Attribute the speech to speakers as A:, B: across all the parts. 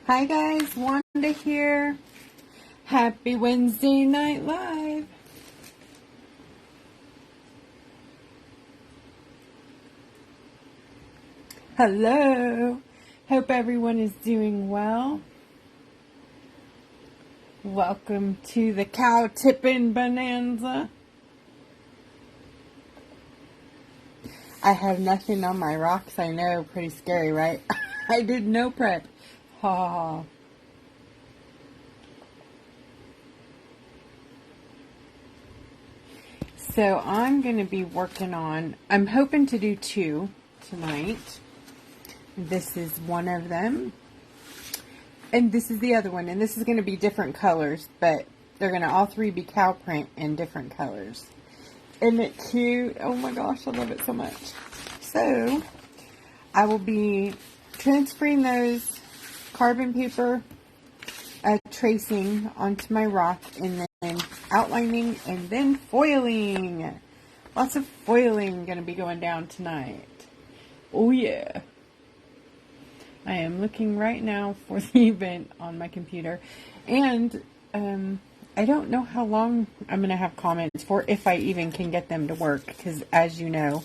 A: Hi guys, Wanda here. Happy Wednesday Night Live. Hello. Hope everyone is doing well. Welcome to the cow tipping bonanza. I have nothing on my rocks. I know, pretty scary, right? I did no prep. Ha ha ha. So I'm going to be working on, I'm hoping to do 2 tonight. This is one of them. And this is the other one. And this is going to be different colors, but they're going to all 3 be cow print in different colors. Isn't it cute? Oh my gosh, I love it so much. So I will be transferring those carbon paper tracing onto my rock, and then outlining, and then foiling. Lots of foiling going to be going down tonight. Oh yeah. I am looking right now for the event on my computer, and I don't know how long I'm going to have comments for, if I even can get them to work, because as you know,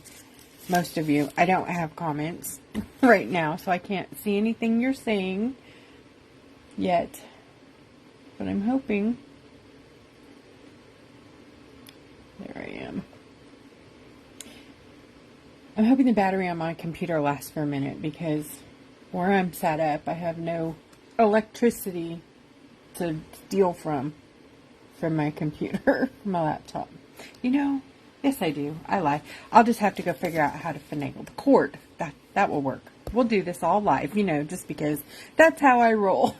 A: most of you, I don't have comments right now, so I can't see anything you're saying yet. But I'm hoping. There I am. I'm hoping the battery on my computer lasts for a minute, because where I'm set up, I have no electricity to steal from my computer, my laptop. You know, yes I do. I lie. I'll just have to go figure out how to finagle the cord. That will work. We'll do this all live, you know, just because that's how I roll.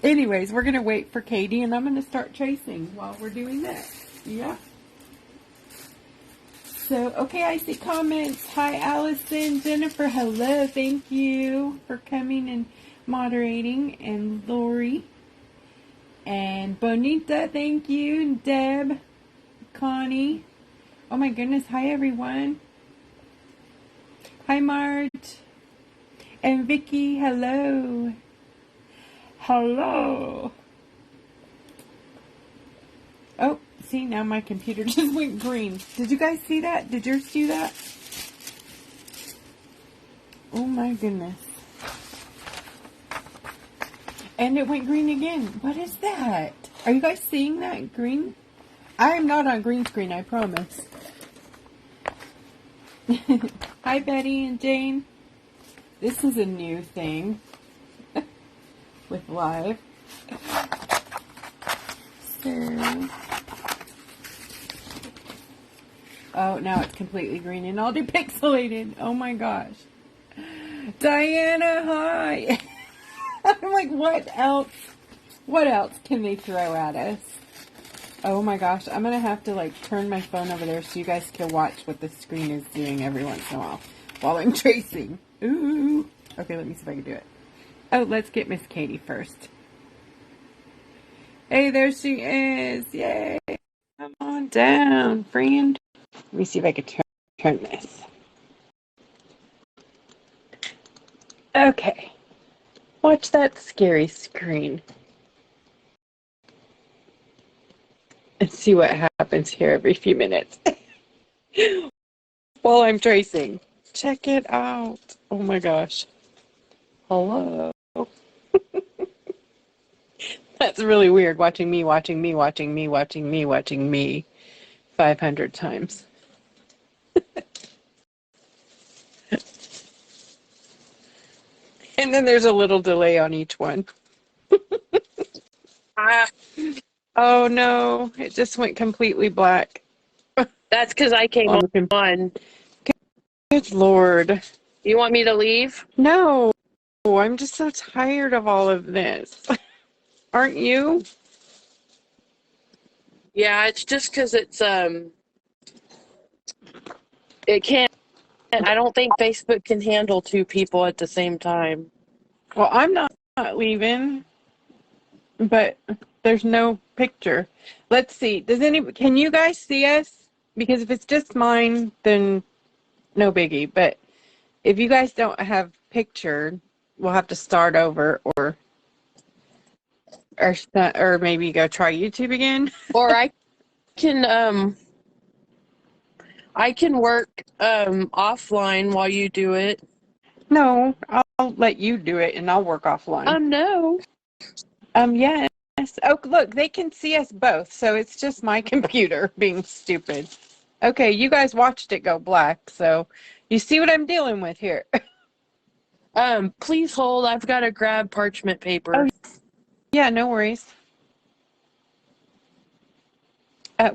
A: Anyways, we're going to wait for Katie, and I'm going to start tracing while we're doing that. Yeah. So, okay, I see comments. Hi, Allison. Jennifer, hello. Thank you for coming and moderating. And Lori. And Bonita, thank you. And Deb. Connie. Oh, my goodness. Hi, everyone. Hi, Mart. And Vicky, hello. Hello. Oh, see, now my computer just went green. Did you guys see that? Did yours do that? Oh my goodness. And it went green again. What is that? Are you guys seeing that green? I am not on green screen, I promise. Hi, Betty and Jane. This is a new thing. With live. So, oh, now it's completely green and all depixelated. Oh my gosh. Diana, hi. I'm like, what else? What else can they throw at us? Oh my gosh. I'm going to have to like turn my phone over there so you guys can watch what the screen is doing every once in a while I'm tracing. Ooh. Okay, let me see if I can do it. Oh, let's get Miss Katie first. Hey, there she is. Yay. Come on down, friend. Let me see if I can turn this. Okay. Watch that scary screen. And see what happens here every few minutes. While I'm tracing. Check it out. Oh my gosh. Hello. That's really weird, watching me 500 times. And then there's a little delay on each one. Oh no, it just went completely black.
B: That's because I came on.
A: Good Lord.
B: You want me to leave?
A: No, I'm just so tired of all of this. Aren't you?
B: Yeah, it's just because it's it can't. I don't think Facebook can handle 2 people at the same time.
A: Well, I'm not leaving, but there's no picture. Let's see. Can you guys see us? Because if it's just mine, then no biggie. But if you guys don't have picture, we'll have to start over, or maybe go try YouTube again.
B: Or can I can work offline while you do it.
A: No, I'll let you do it and I'll work offline.
B: No.
A: Yes. Oh, look, they can see us both, so it's just my computer being stupid. Okay, you guys watched it go black, so you see what I'm dealing with here.
B: Please hold. I've got to grab parchment paper.
A: Oh, yeah, no worries.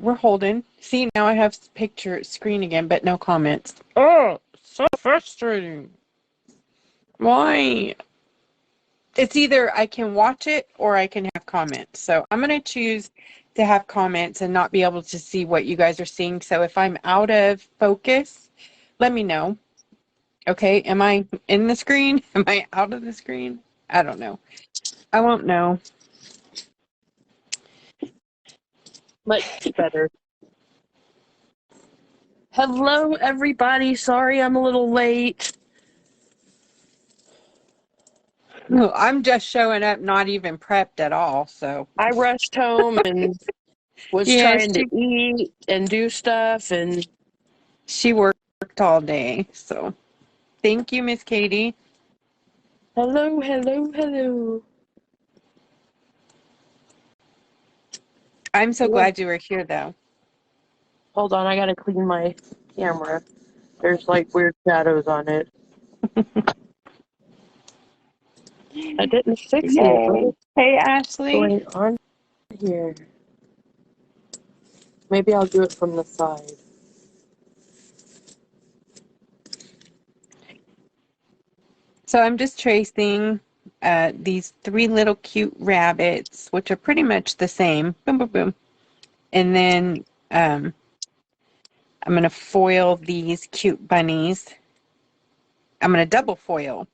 A: We're holding. See, now I have picture screen again, but no comments. Oh, so frustrating. Why? It's either I can watch it or I can have comments. So I'm going to choose to have comments and not be able to see what you guys are seeing. So if I'm out of focus, let me know. Okay, am I in the screen? Am I out of the screen? I don't know. I won't know.
B: Much better. Hello, everybody. Sorry I'm a little late.
A: No, I'm just showing up, not even prepped at all. So
B: I rushed home and was
A: yes,
B: trying to eat and do stuff, and
A: she worked all day. So thank you, Miss Katie.
B: hello, hello, hello.
A: I'm so glad you were here, though.
B: Hold on, I gotta clean my camera. There's like weird shadows on it. I didn't fix it. What
A: Yay.
B: is
A: Hey, Ashley.
B: going on here? Maybe I'll do it from the side.
A: So I'm just tracing these three little cute rabbits, which are pretty much the same. Boom, boom, boom. And then I'm going to foil these cute bunnies. I'm going to double foil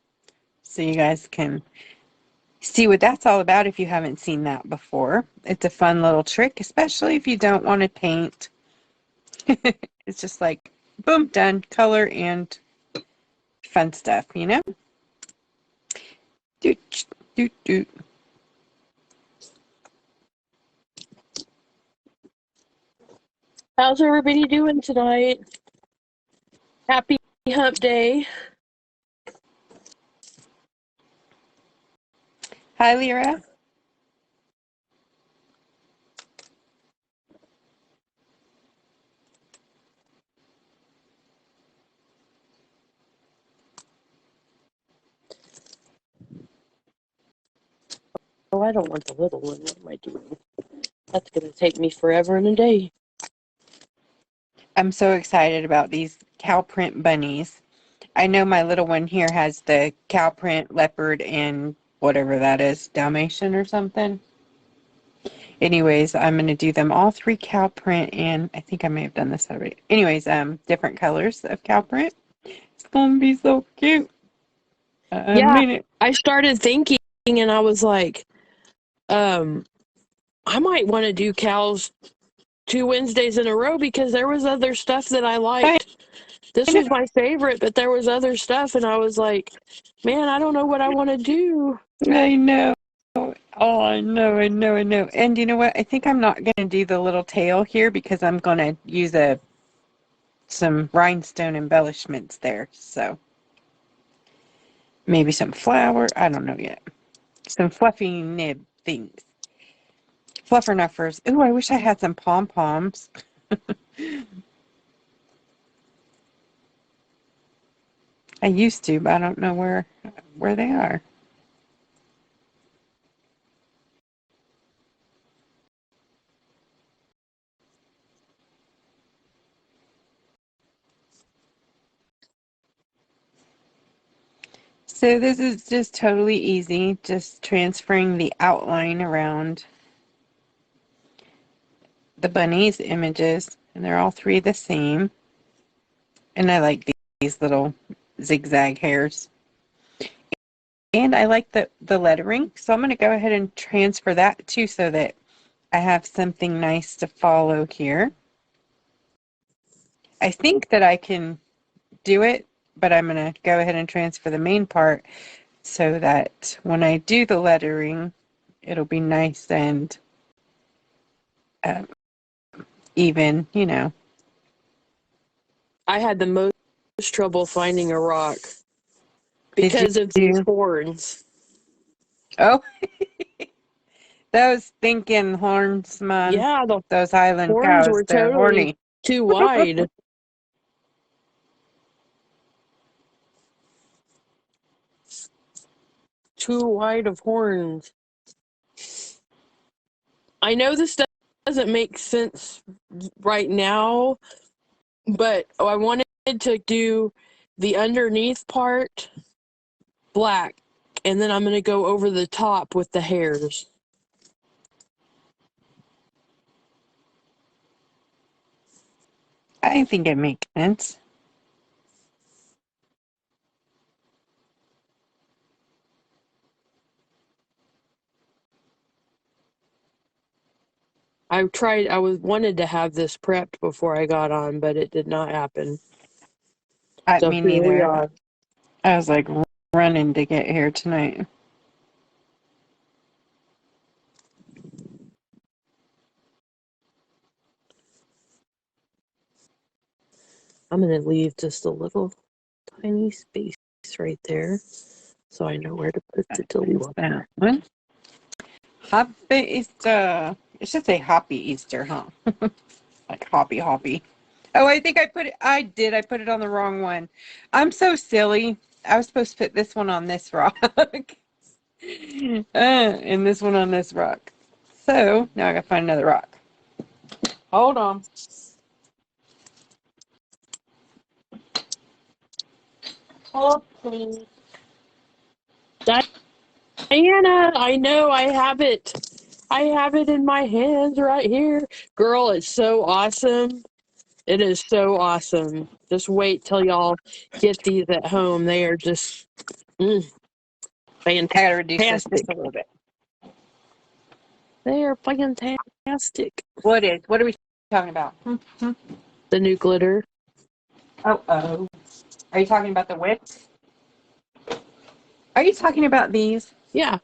A: so you guys can see what that's all about if you haven't seen that before. It's a fun little trick, especially if you don't want to paint. It's just like, boom, done. Color and fun stuff, you know? Doot, doot, doot.
B: How's everybody doing tonight? Happy Hump Day.
A: Hi, Lyra.
B: Oh, I don't want the little one. What am I doing? That's gonna take me forever and a day.
A: I'm so excited about these cow print bunnies. I know my little one here has the cow print, leopard, and whatever that is, Dalmatian or something. Anyways, I'm going to do them all three cow print, and I think I may have done this already. Anyways, different colors of cow print. It's going to be so cute. I
B: Yeah,
A: mean it.
B: I started thinking and I was like, I might want to do cows 2 Wednesdays in a row because there was other stuff that I
A: I
B: liked. This
A: know.
B: was my favorite, but there was other stuff and I was like, man, I don't know what I want to do.
A: I know. Oh, I know, I know, I know. And you know what? I think I'm not going to do the little tail here because I'm going to use some rhinestone embellishments there. So maybe some flour. I don't know yet. Some fluffy nib things. Fluffer nuffers. Ooh, I wish I had some pom-poms. I used to, but I don't know where they are. So this is just totally easy, just transferring the outline around the bunnies images, and they're all three the same. And I like these little zigzag hairs. And I like the lettering, so I'm going to go ahead and transfer that too so that I have something nice to follow here. I think that I can do it, but I'm going to go ahead and transfer the main part so that when I do the lettering, it'll be nice and even, you know.
B: I had the most trouble finding a rock
A: Did
B: because of these
A: you?
B: horns.
A: Oh, those thinking horns, man.
B: Yeah, the
A: Those Highland
B: horns
A: cows,
B: were
A: they're
B: totally
A: horny.
B: too wide. Too wide of horns. I know this doesn't make sense right now, but I wanted to do the underneath part black, and then I'm going to go over the top with the hairs.
A: I think it makes sense.
B: I wanted to have this prepped before I got on, but it did not happen. So
A: Me
B: here we
A: neither.
B: are.
A: I was like running to get here tonight.
B: I'm going to leave just a little tiny space right there so I know where to put the
A: There's
B: deliver.
A: that one. Happy Easter. It should say Happy Easter, huh? Like hoppy. Oh, I think I put it. I did. I put it on the wrong one. I'm so silly. I was supposed to put this one on this rock. And this one on this rock. So now I gotta find another rock. Hold on. Hold, please.
B: Diana, I know I have it. I have it in my hands right here. Girl, it's so awesome. It is so awesome. Just wait till y'all get these at home. They are just
A: I gotta reduce this
B: fantastic.
A: just a little bit.
B: They are fantastic.
A: What are we talking about?
B: The new glitter.
A: Oh. Are you talking about the whips? Are you talking about these?
B: Yeah.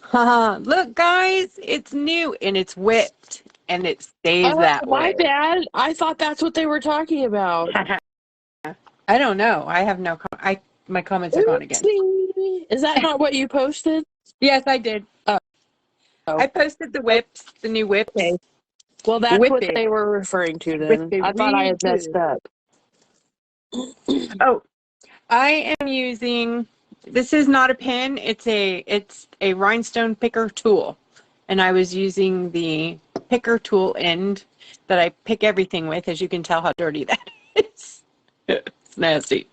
A: Haha, look guys, it's new and it's whipped and it stays
B: Oh,
A: that
B: my
A: way.
B: bad. I thought that's what they were talking about.
A: I don't know. I have no my comments are gone again.
B: Oopsie. Is that not what you posted?
A: Yes, I did.
B: Oh.
A: I posted the whips, the new whips.
B: Okay. Well, that's what
A: Whipped
B: they were referring to
A: with
B: then.
A: the
B: I thought I
A: real
B: had messed
A: good.
B: up.
A: Oh, I am using, this is not a pen, it's a rhinestone picker tool. And I was using the picker tool end that I pick everything with, as you can tell how dirty that is. It's nasty.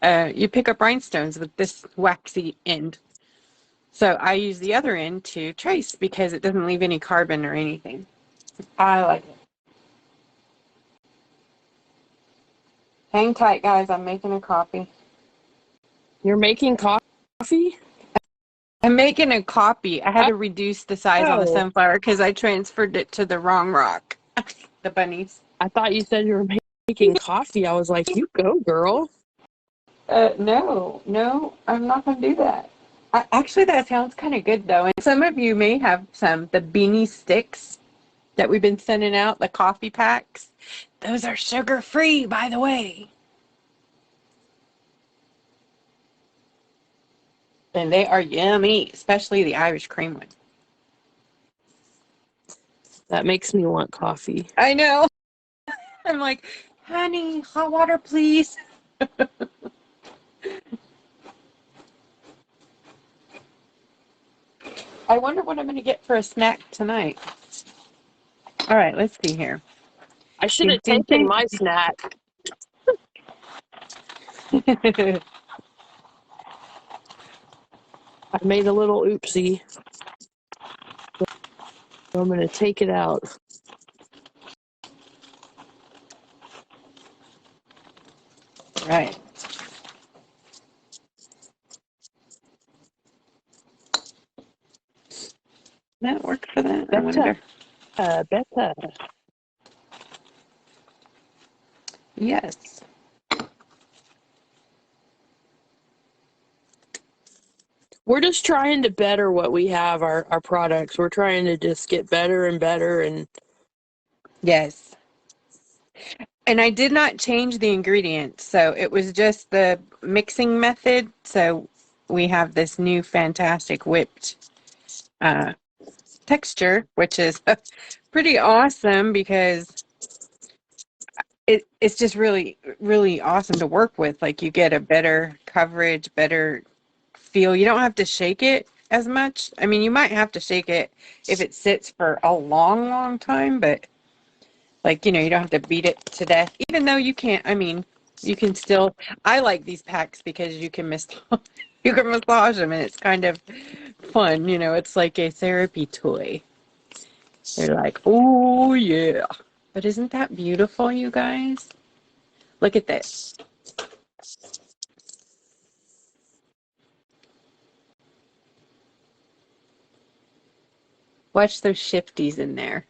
A: You pick up rhinestones with this waxy end. So I use the other end to trace because it doesn't leave any carbon or anything. I like it. Hang tight, guys. I'm making a copy.
B: You're making coffee?
A: I'm making a copy. I had to reduce the size on the
B: Oh,
A: sunflower because I transferred it to the wrong rock. The bunnies.
B: I thought you said you were making coffee. I was like, you go, girl.
A: No, I'm not going to do that. Actually, that sounds kind of good, though. And some of you may have the beanie sticks that we've been sending out, the coffee packs. Those are sugar-free, by the way. And they are yummy, especially the Irish cream one.
B: That makes me want coffee.
A: I know. I'm like, honey, hot water, please. I wonder what I'm going to get for a snack tonight. All right, let's see here.
B: I should have taken my snack. I made a little oopsie. So I'm going to take it out.
A: Right. That work for that, I wonder.
B: Better.
A: Yes.
B: We're just trying to better what we have, our products. We're trying to just get better and better. And
A: Yes. And I did not change the ingredients, so it was just the mixing method. So we have this new fantastic whipped texture, which is pretty awesome because it's just really, really awesome to work with. Like you get a better coverage, better feel. You don't have to shake it as much. I mean, you might have to shake it if it sits for a long, long time, but like, you don't have to beat it to death, even though you can't. I mean, you can still, I like these packs because you can you can massage them and it's kind of fun. It's like a therapy toy. They're like, oh yeah. But isn't that beautiful, you guys? Look at this. Watch those shifties in there.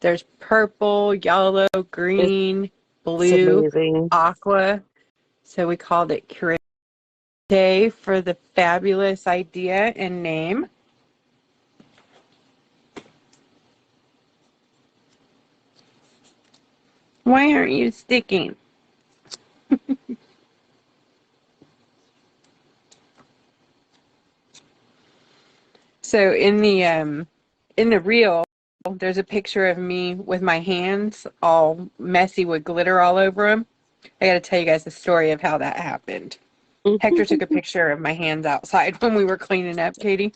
A: There's purple, yellow, green,
B: it's
A: blue,
B: amazing.
A: aqua. So we called it Curate Day for the fabulous idea and name. Why aren't you sticking? So in the reel, there's a picture of me with my hands all messy with glitter all over them. I got to tell you guys the story of how that happened. Hector took a picture of my hands outside when we were cleaning up, Katie.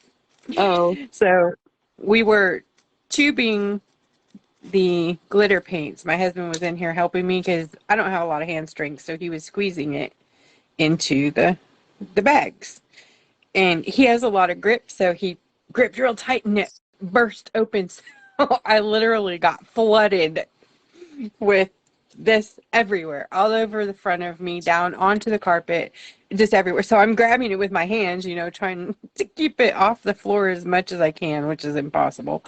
B: Oh,
A: So we were tubing the glitter paints. My husband was in here helping me because I don't have a lot of hand strength, so he was squeezing it into the bags. And he has a lot of grip, so he gripped real tight and it burst open. So I literally got flooded with this everywhere, all over the front of me, down onto the carpet, just everywhere. So I'm grabbing it with my hands, trying to keep it off the floor as much as I can, which is impossible.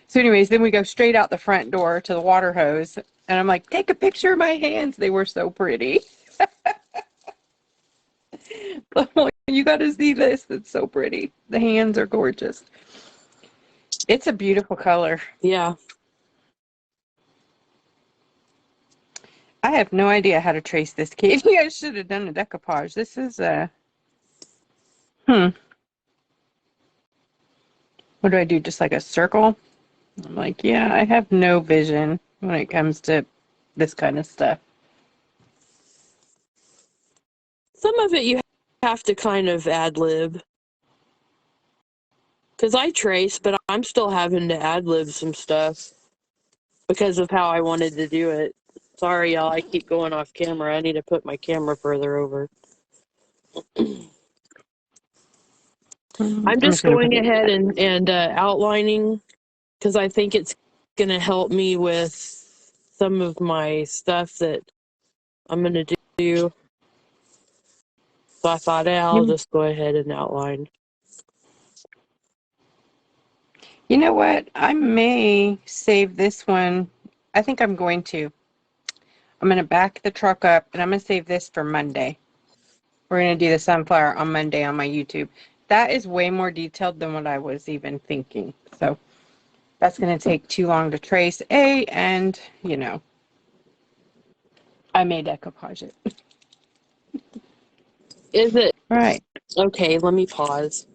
A: So anyways, then we go straight out the front door to the water hose, and I'm like, take a picture of my hands. They were so pretty. You got to see this. It's so pretty. The hands are gorgeous. It's a beautiful color.
B: yeah.
A: I have no idea how to trace this, Katie. I should have done a decoupage. This is a... What do I do? Just like a circle? I'm like, yeah, I have no vision when it comes to this kind of stuff.
B: Some of it you have to kind of ad-lib. Because I trace, but I'm still having to ad-lib some stuff because of how I wanted to do it. Sorry, y'all, I keep going off camera. I need to put my camera further over. I'm just going ahead and outlining because I think it's going to help me with some of my stuff that I'm going to do. So I thought, I'll just go ahead and outline.
A: You know what? I may save this one. I think I'm going to. I'm going to back the truck up, and I'm going to save this for Monday. We're going to do the sunflower on Monday on my YouTube. That is way more detailed than what I was even thinking. So that's going to take too long to trace, and, I may decoupage it.
B: Is it?
A: All right.
B: Okay, let me pause.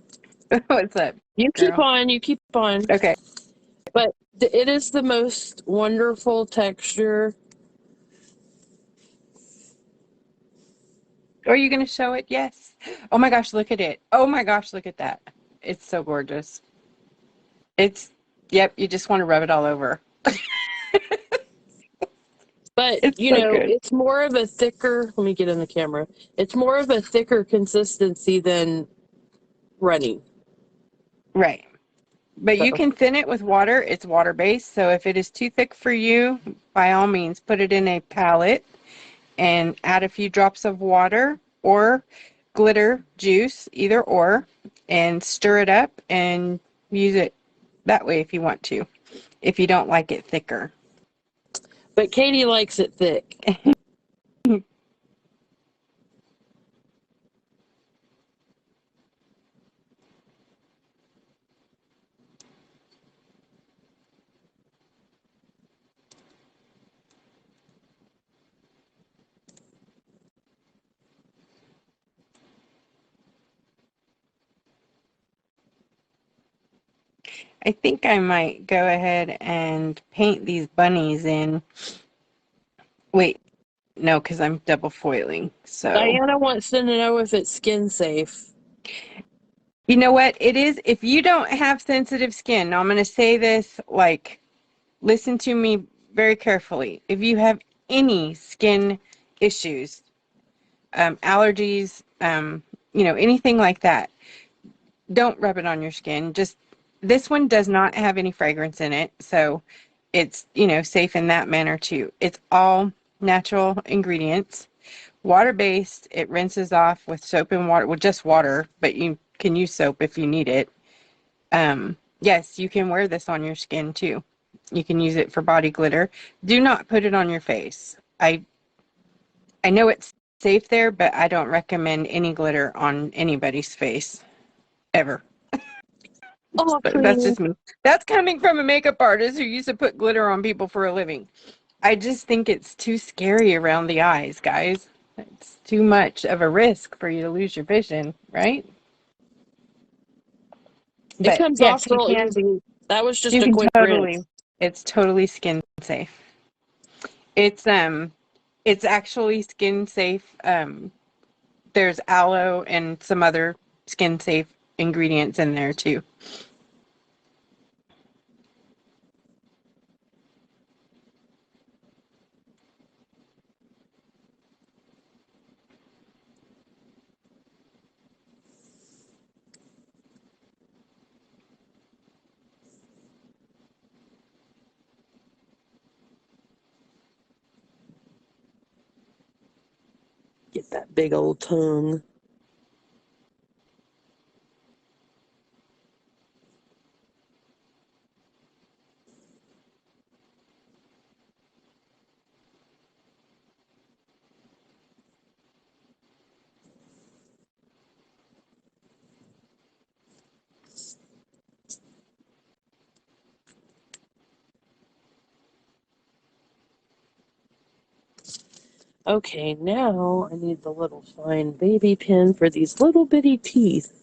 A: What's up?
B: You
A: Girl?
B: keep on, you keep on.
A: Okay.
B: But it is the most wonderful texture.
A: Are you going to show it? Yes. Oh my gosh, look at it. Oh my gosh, look at that. It's so gorgeous. Yep, you just want to rub it all over.
B: But,
A: It's so good.
B: it's more of a thicker, let me get in the camera. It's more of a thicker consistency than running.
A: Right. But you
B: So,
A: can thin it with water. It's water-based. So if it is too thick for you, by all means, put it in a palette and add a few drops of water or glitter juice, either or, and stir it up and use it that way if you want to, if you don't like it thicker.
B: but Katie likes it thick.
A: I think I might go ahead and paint these bunnies in. Wait, no, because I'm double foiling. So,
B: Diana wants to know if it's skin safe.
A: you know what? It is, if you don't have sensitive skin, now I'm going to say this, like, listen to me very carefully. If you have any skin issues, allergies, anything like that, don't rub it on your skin. Just, this one does not have any fragrance in it, so it's, safe in that manner too. It's all natural ingredients, water-based. It rinses off with soap and water, well, just water, but you can use soap if you need it. Yes, you can wear this on your skin too. You can use it for body glitter. Do not put it on your face. I know it's safe there, but I don't recommend any glitter on anybody's face ever. But that's
B: Aubrey.
A: just me. That's coming from a makeup artist who used to put glitter on people for a living. I just think it's too scary around the eyes, guys. It's too much of a risk for you to lose your vision, right?
B: It
A: But
B: comes off
A: yes,
B: real easy. That was just
A: you
B: a
A: can
B: quick rinse.
A: totally, it's totally skin safe. It's it's actually skin safe. There's aloe and some other skin safe ingredients in there too.
B: Get that big old tongue. Okay, now I need the little fine baby pin for these little bitty teeth.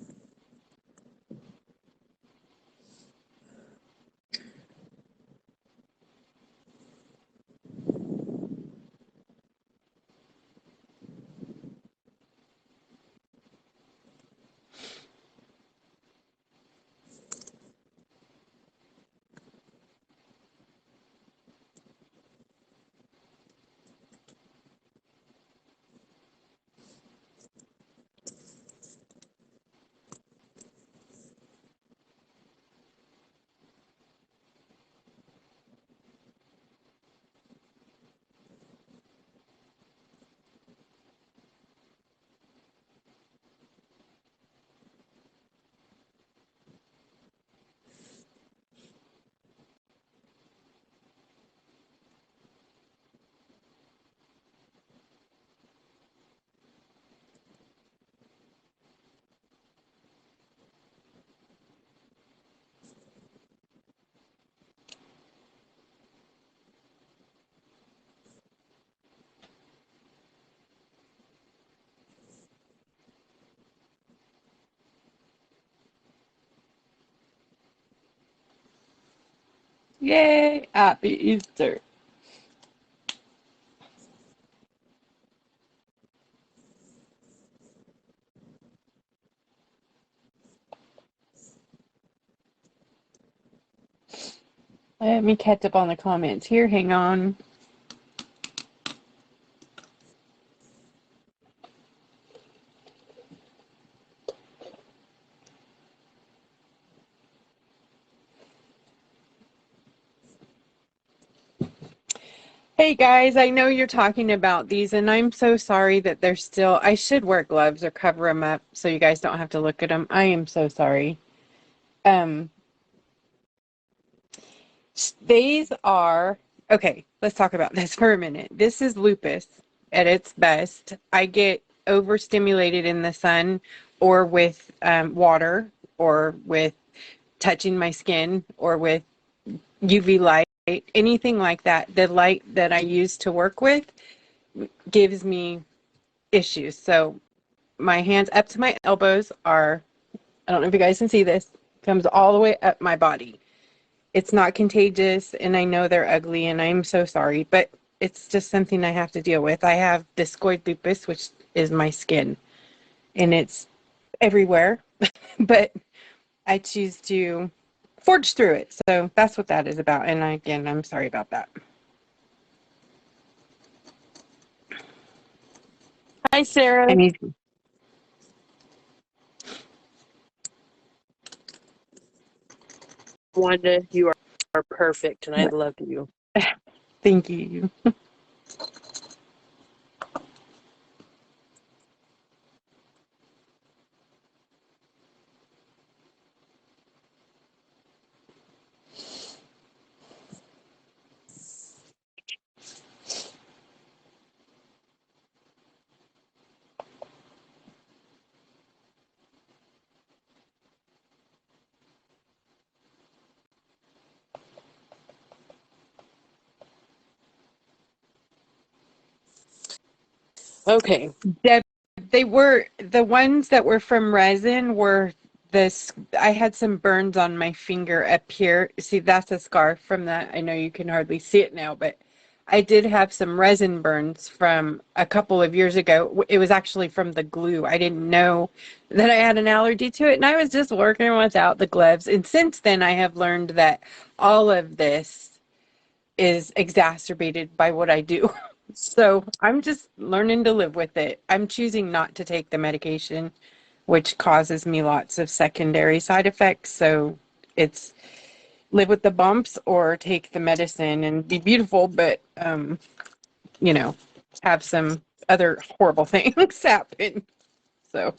A: Yay! Happy Easter. Let me catch up on the comments here. Hang on. Hey guys, I know you're talking about these, and I'm so sorry that they're still. I should wear gloves or cover them up so you guys don't have to look at them. I am so sorry. Um, these are okay. Let's talk about this for a minute. This is lupus at its best. I get overstimulated in the sun, or with water, or with touching my skin, or with UV light, anything like that. The light that I use to work with gives me issues. So my hands up to my elbows are, I don't know if you guys can see this, comes all the way up my body. It's not contagious, and I know they're ugly, and I'm so sorry, but it's just something I have to deal with. I have discoid lupus, which is my skin, and it's everywhere, but I choose to forge through it. So that's what that is about. And again, I'm sorry about that.
B: Hi, Sarah.
A: I need
B: Wanda, you are perfect, and I love you.
A: thank you.
B: Okay.
A: They were the ones that were from resin were this. I had some burns on my finger up here. See, that's a scar from that. I know you can hardly see it now, but I did have some resin burns from a couple of years ago. It was actually from the glue. I didn't know that I had an allergy to it, and I was just working without the gloves. And since then, I have learned that all of this is exacerbated by what I do. So I'm just learning to live with it. I'm choosing not to take the medication, which causes me lots of secondary side effects. So it's live with the bumps or take the medicine and be beautiful, but you know, have some other horrible things happen. So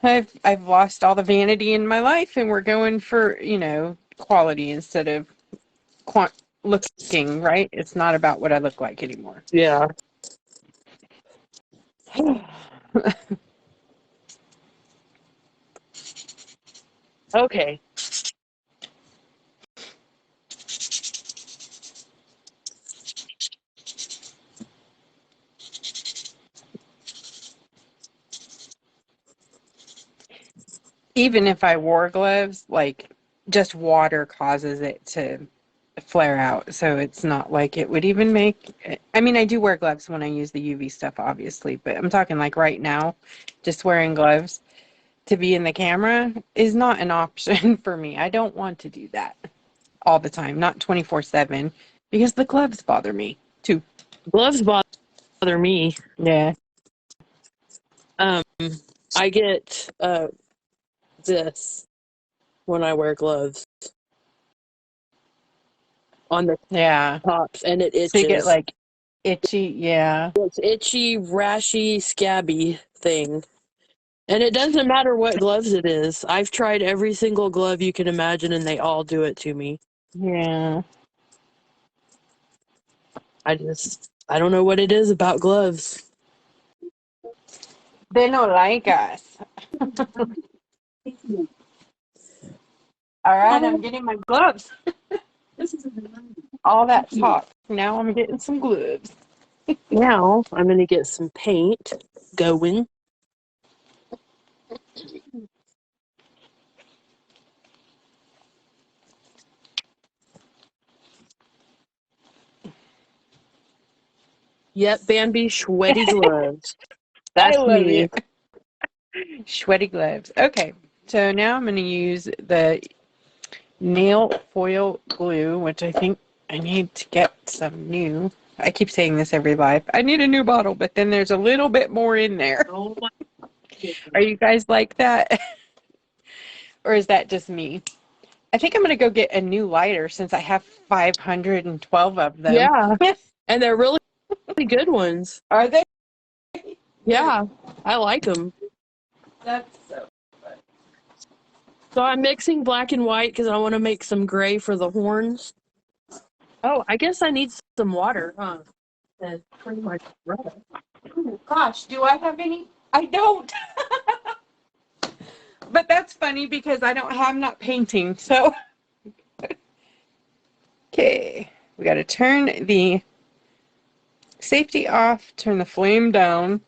A: I've lost all the vanity in my life, and we're going for, quality instead of looking, right? It's not about what I look like anymore.
B: Yeah. Okay.
A: Even if I wore gloves, like just water causes it to flare out. So it's not like it would even make. I mean, I do wear gloves when I use the UV stuff, obviously, but I'm talking like right now, just wearing gloves to be in the camera is not an option for me. I don't want to do that all the time, not 24/7, because the gloves bother me too.
B: Gloves bother me.
A: Yeah.
B: I get this when I wear gloves on the
A: Yeah.
B: tops, and it
A: So you get
B: itches.
A: like itchy. Yeah.
B: It's itchy, rashy, scabby thing. And it doesn't matter what gloves it is. I've tried every single glove you can imagine, and they all do it to me.
A: Yeah.
B: I don't know what it is about gloves.
A: They don't like us. All right, I'm getting my gloves. All that talk. Now I'm getting some gloves.
B: Now I'm going to get some paint going. Yep, Bambi, sweaty gloves.
A: I
B: That's
A: love
B: me.
A: it. Sweaty gloves. Okay, so now I'm going to use the nail foil glue, which I think I need to get some new. I keep saying this every live. I need a new bottle, but then there's a little bit more in there.
B: Oh my
A: Are you guys like that? Or is that just me? I think I'm going to go get a new lighter since I have 512 of them.
B: Yeah, and they're really good ones.
A: Are they?
B: Yeah, I like them.
A: That's so.
B: So I'm mixing black and white because I want to make some gray for the horns. Oh, I guess I need some water, huh? That's pretty much right.
A: Oh, gosh, do I have any? I don't. But that's funny because I'm not painting. So, okay, we got to turn the safety off, turn the flame down.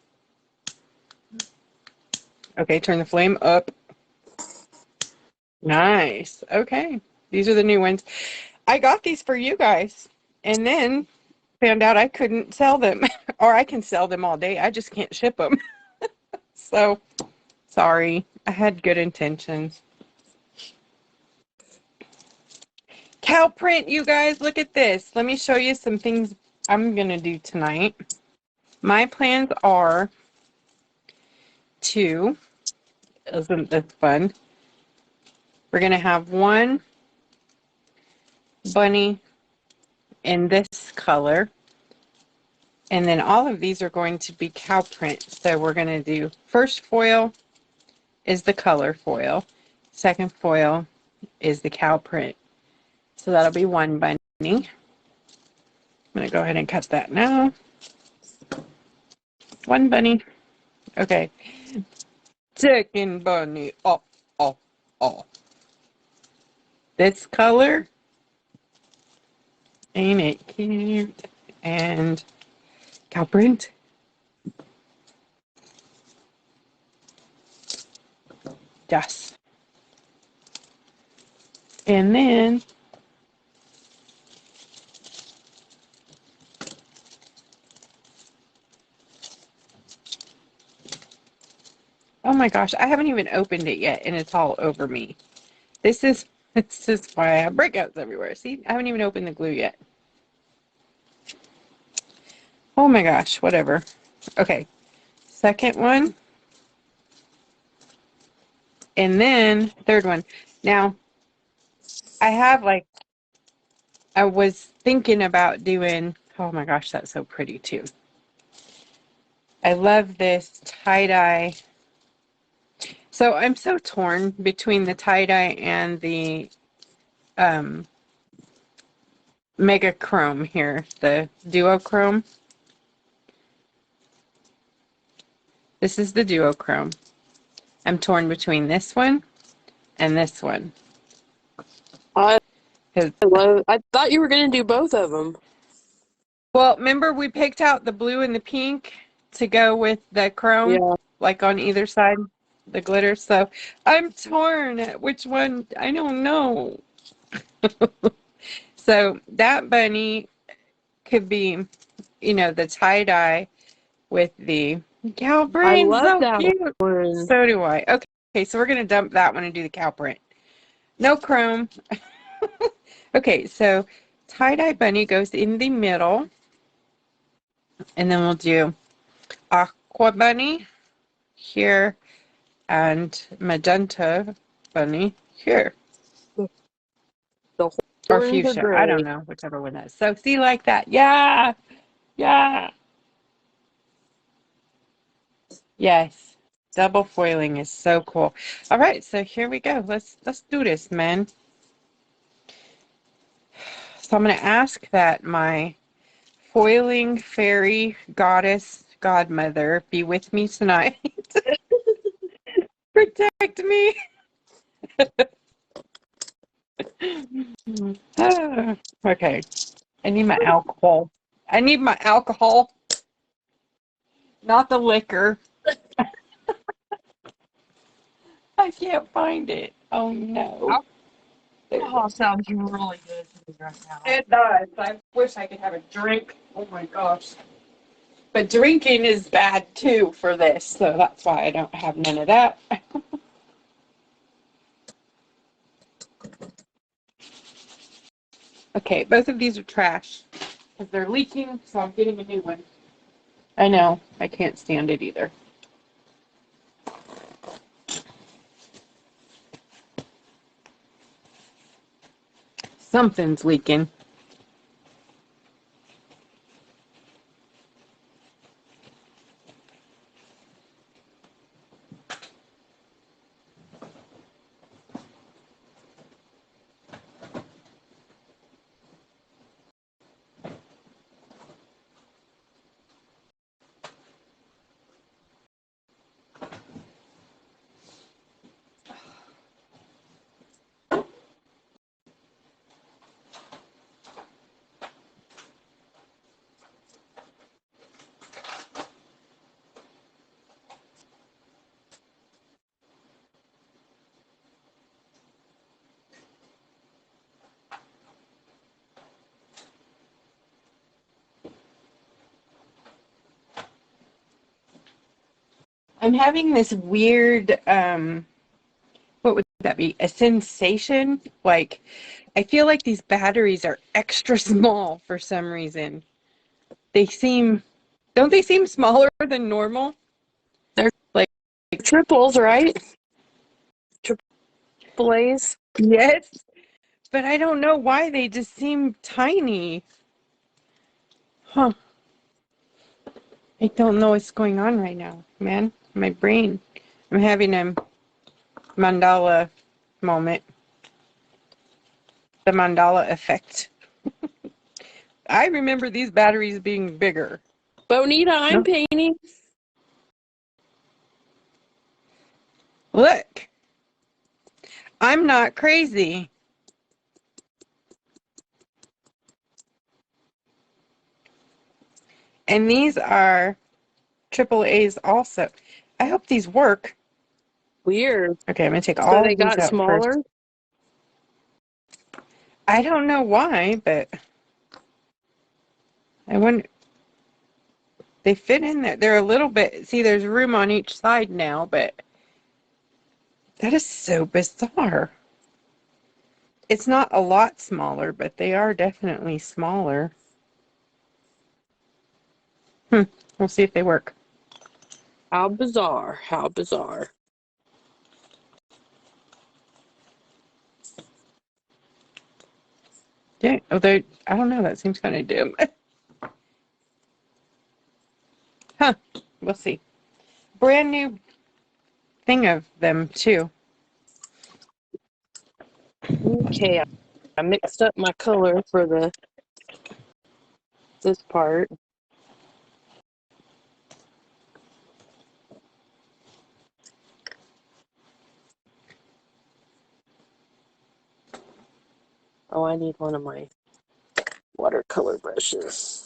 A: Okay, turn the flame up. Nice. Okay. These are the new ones. I got these for you guys and then found out I couldn't sell them. Or I can sell them all day. I just can't ship them. So, sorry. I had good intentions. Cow print, you guys. Look at this. Let me show you some things I'm going to do tonight. My plans are to, isn't this fun? We're going to have one bunny in this color. And then all of these are going to be cow print. So we're going to do first foil is the color foil. Second foil is the cow print. So that'll be one bunny. I'm going to go ahead and cut that now. One bunny. Okay. Second bunny. Oh, oh, oh. This color. Ain't it cute? And cow print. Yes. And then oh my gosh, I haven't even opened it yet and it's all over me. This is why I have breakouts everywhere. See, I haven't even opened the glue yet. Oh my gosh, whatever. Okay, second one. And then third one. Now, I was thinking about doing, oh my gosh, that's so pretty too. I love this tie-dye. So I'm so torn between the tie-dye and the Mega Chrome here, the Duochrome. This is the Duochrome. I'm torn between this one and this one.
B: I I thought you were going to do both of them.
A: Well, remember we picked out the blue and the pink to go with the chrome,
B: Yeah.
A: like on either side, the glitter. So I'm torn. Which one? I don't know. So that bunny could be, the tie-dye with the cow
B: I
A: print.
B: love
A: So
B: that
A: cute.
B: one.
A: So do I. Okay, so we're going to dump that one and do the cow print. No chrome. Okay, so tie-dye bunny goes in the middle. And then we'll do aqua bunny here and magenta bunny here.
B: The
A: Or
B: orange or
A: fuchsia. I don't
B: gray.
A: know, whichever one that is. So see like that. Yeah. Yeah. Yes. Double foiling is so cool. All right, so here we go. Let's do this, man. So I'm going to ask that my foiling fairy goddess godmother be with me tonight. Protect me. Okay. I need my alcohol. I need my alcohol, not the liquor. I can't find it. Oh no.
B: Alcohol sounds really good to me right now.
A: It does. I wish I could have a drink. Oh my gosh. But drinking is bad too for this, so that's why I don't have none of that. Okay, both of these are trash because they're leaking, so I'm getting a new one. I know. I can't stand it either. Something's leaking. I'm having this weird, what would that be? A sensation? Like, I feel like these batteries are extra small for some reason. Don't they seem smaller than normal?
B: They're
A: Like,
B: triples, right? Triple A's.
A: yes, but I don't know why they just seem tiny. Huh. I don't know what's going on right now, man. My brain. I'm having a mandala moment. The mandala effect. I remember these batteries being bigger.
B: Bonita, I'm
A: No.
B: painting.
A: Look, I'm not crazy. And these are triple A's also. I hope these work.
B: Weird.
A: Okay, I'm going to take
B: So
A: all
B: they
A: of these
B: got
A: out first.
B: smaller?
A: I don't know why, but I wonder. They fit in there. They're a little bit. See, there's room on each side now, but that is so bizarre. It's not a lot smaller, but they are definitely smaller. We'll see if they work.
B: How bizarre. How bizarre.
A: Yeah, although I don't know, that seems kind of dim. Huh, we'll see. Brand new thing of them, too.
B: Okay, I mixed up my color for this part. Oh, I need one of my watercolor brushes.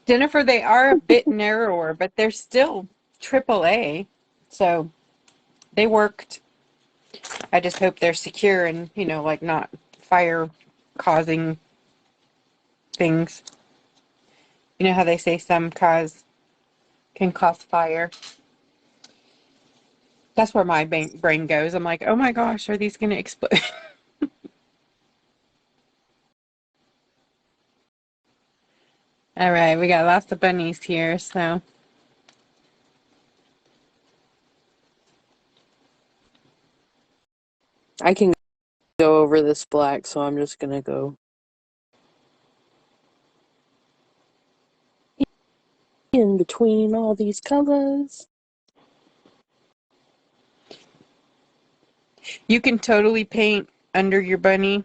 A: Jennifer, they are a bit narrower, but they're still AAA, so they worked. I just hope they're secure and, like not fire causing things. You know how they say some can cause fire? That's where my brain goes. I'm like, oh my gosh, are these going to explode? All right, we got lots of bunnies here, so.
B: I can go over this black, so I'm just gonna go in between all these colors.
A: You can totally paint under your bunny.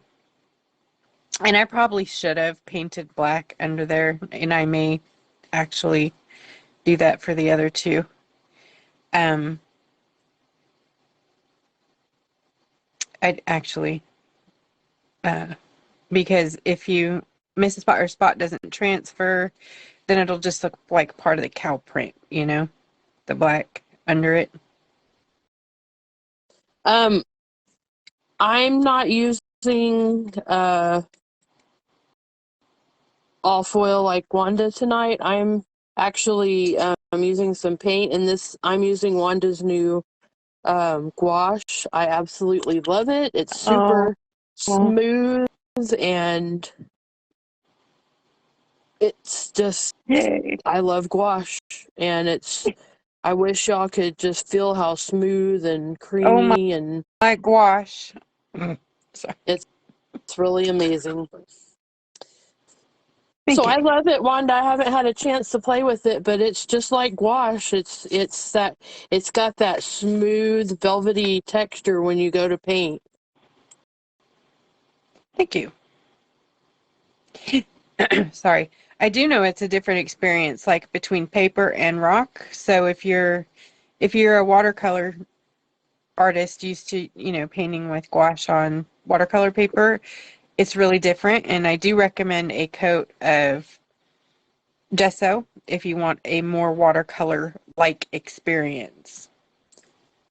A: And I probably should have painted black under there, and I may actually do that for the other two. Um, I'd actually, because if you miss a spot or spot doesn't transfer, then it'll just look like part of the cow print, the black under it.
B: I'm not using all foil like Wanda tonight. I'm actually I'm using some paint, and I'm using Wanda's new gouache. I absolutely love it. It's
A: Oh,
B: super smooth, and it's just
A: yay.
B: I love gouache, and I wish y'all could just feel how smooth and
A: Oh
B: creamy, and
A: my gosh. Sorry.
B: it's really amazing.
A: Thank
B: So
A: you.
B: I love it, Wanda. I haven't had a chance to play with it, but it's just like gouache. It's got that smooth, velvety texture when you go to paint.
A: Thank you. Sorry. I do know it's a different experience, like between paper and rock. So if you're a watercolor artist used to, painting with gouache on watercolor paper, it's really different. And I do recommend a coat of gesso if you want a more watercolor-like experience.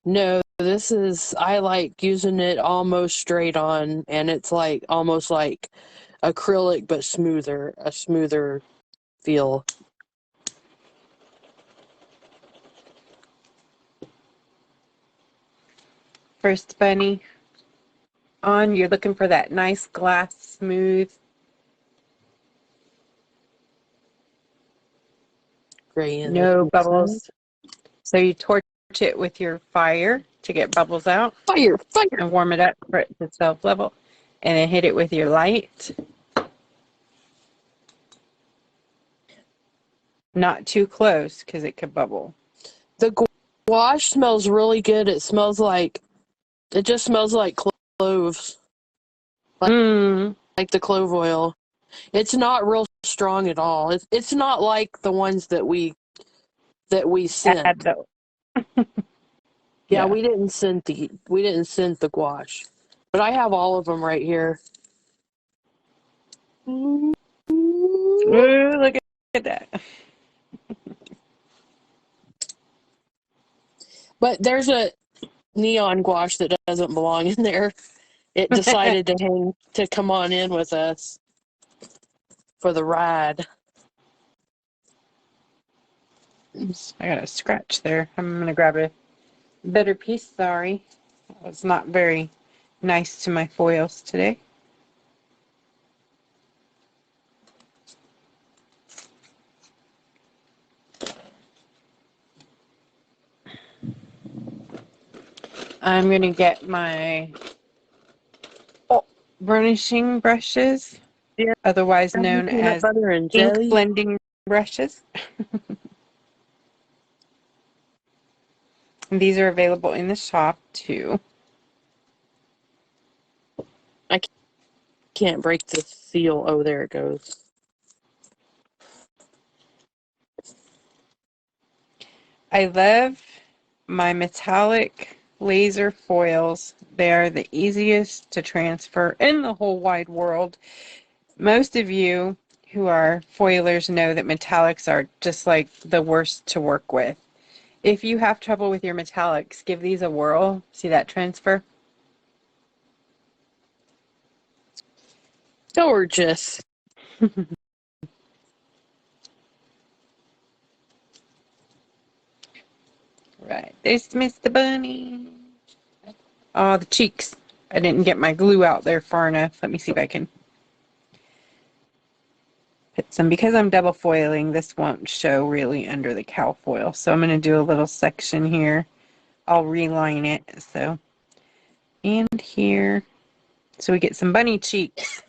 B: No, I like using it almost straight on, and it's like almost like acrylic but smoother, a smoother feel.
A: First bunny on, you're looking for that nice glass smooth.
B: Gray in
A: No
B: it.
A: bubbles. So you torch it with your fire to get bubbles out.
B: Fire, fire.
A: And warm it up for it to self-level. And then hit it with your light. Not too close because it could bubble.
B: The gouache smells really good. It just smells like cloves. Like the clove oil. It's not real strong at all. It's not like the ones that we sent. Yeah, we didn't send the gouache. But I have all of them right here.
A: Ooh, look at that.
B: But there's a neon gouache that doesn't belong in there. It decided to come on in with us for the ride.
A: Oops, I got a scratch there. I'm going to grab a better piece. Sorry. It's not very nice to my foils today. I'm going to get my burnishing brushes,
B: Yeah,
A: otherwise known
B: peanut
A: as
B: butter and
A: ink
B: jelly.
A: blending brushes. And these are available in the shop too.
B: I can't break the seal. Oh, there it goes.
A: I love my metallic laser foils. They are the easiest to transfer in the whole wide world. Most of you who are foilers know that metallics are just like the worst to work with. If you have trouble with your metallics, give these a whirl. See that transfer?
B: Gorgeous.
A: Right, there's Mr. Bunny. Oh, the cheeks. I didn't get my glue out there far enough. Let me see if I can put some. Because I'm double foiling, this won't show really under the cow foil. So I'm going to do a little section here. I'll reline it. So, and here. So we get some bunny cheeks.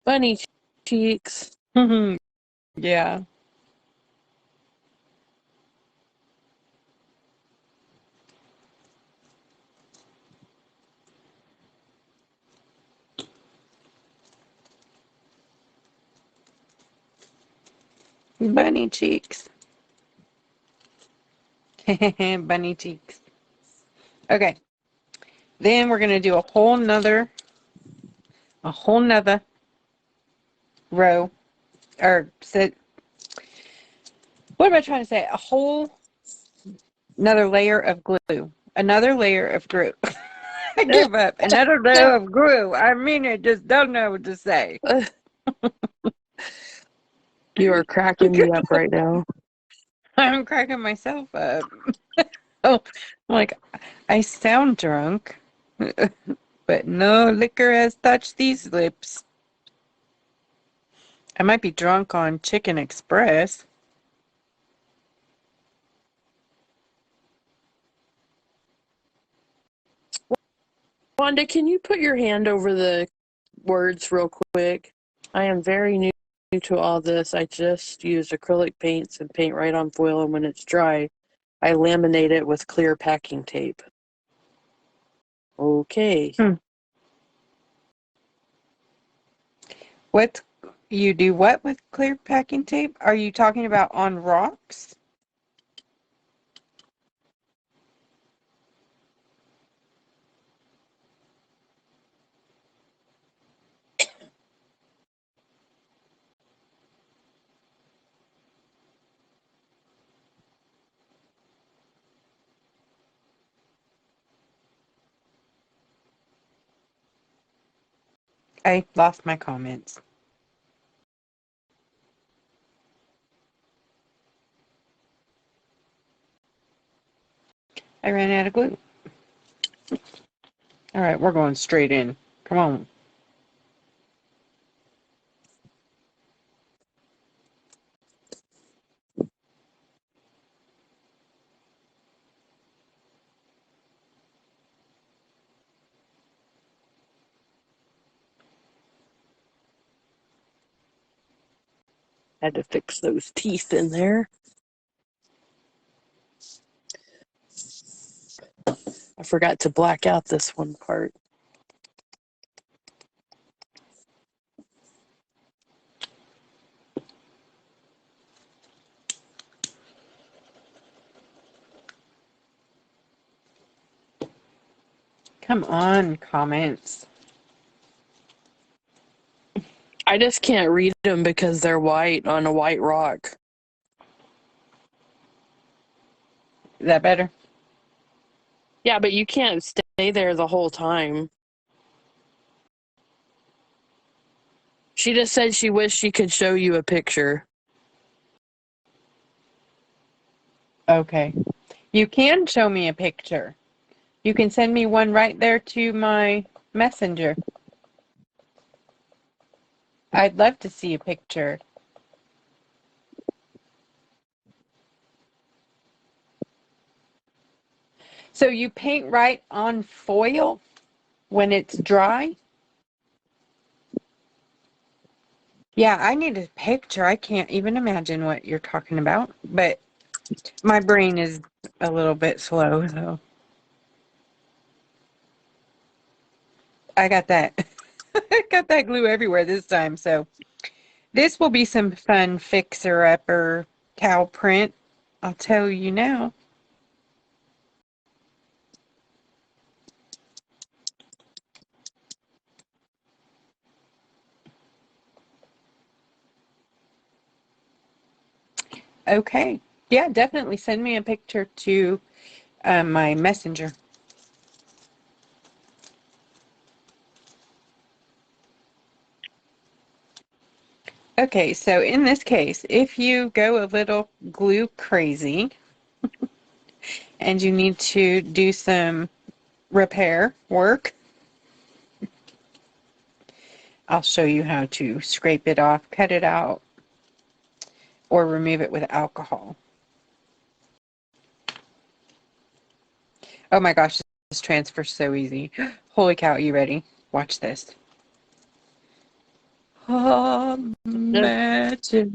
B: Bunny cheeks.
A: Yeah. Bunny cheeks. Bunny cheeks. Okay. Then we're going to do a whole nother row. Or, what am I trying to say? A whole another layer of glue. Another layer of glue. I give up. Another layer of glue. I mean, I just don't know what to say.
B: You are cracking me up right now.
A: I'm cracking myself up. Oh, like, I sound drunk, but no liquor has touched these lips. I might be drunk on Chicken Express.
B: Wanda, can you put your hand over the words real quick? I am very new to all this. I just use acrylic paints and paint right on foil, and when it's dry, I laminate it with clear packing tape. Okay.
A: What you do what with clear packing tape? Are you talking about on rocks? I lost my comments. I ran out of glue. All right, we're going straight in. Come on.
B: Had to fix those teeth in there. I forgot to black out this one part.
A: Come on, comments.
B: I just can't read them because they're white on a white rock.
A: Is that better?
B: Yeah, but you can't stay there the whole time. She just said she wished she could show you a picture.
A: Okay. You can show me a picture. You can send me one right there to my messenger. I'd love to see a picture. So you paint right on foil when it's dry? Yeah, I need a picture. I can't even imagine what you're talking about, but my brain is a little bit slow, so I got that. I got that glue everywhere this time, so this will be some fun fixer-upper cow print. I'll tell you now. Okay. Yeah, definitely send me a picture to my messenger. Okay, so in this case, if you go a little glue crazy and you need to do some repair work, I'll show you how to scrape it off, cut it out, or remove it with alcohol. Oh my gosh, this transfer's so easy. Holy cow, you ready? Watch this. Oh, magic.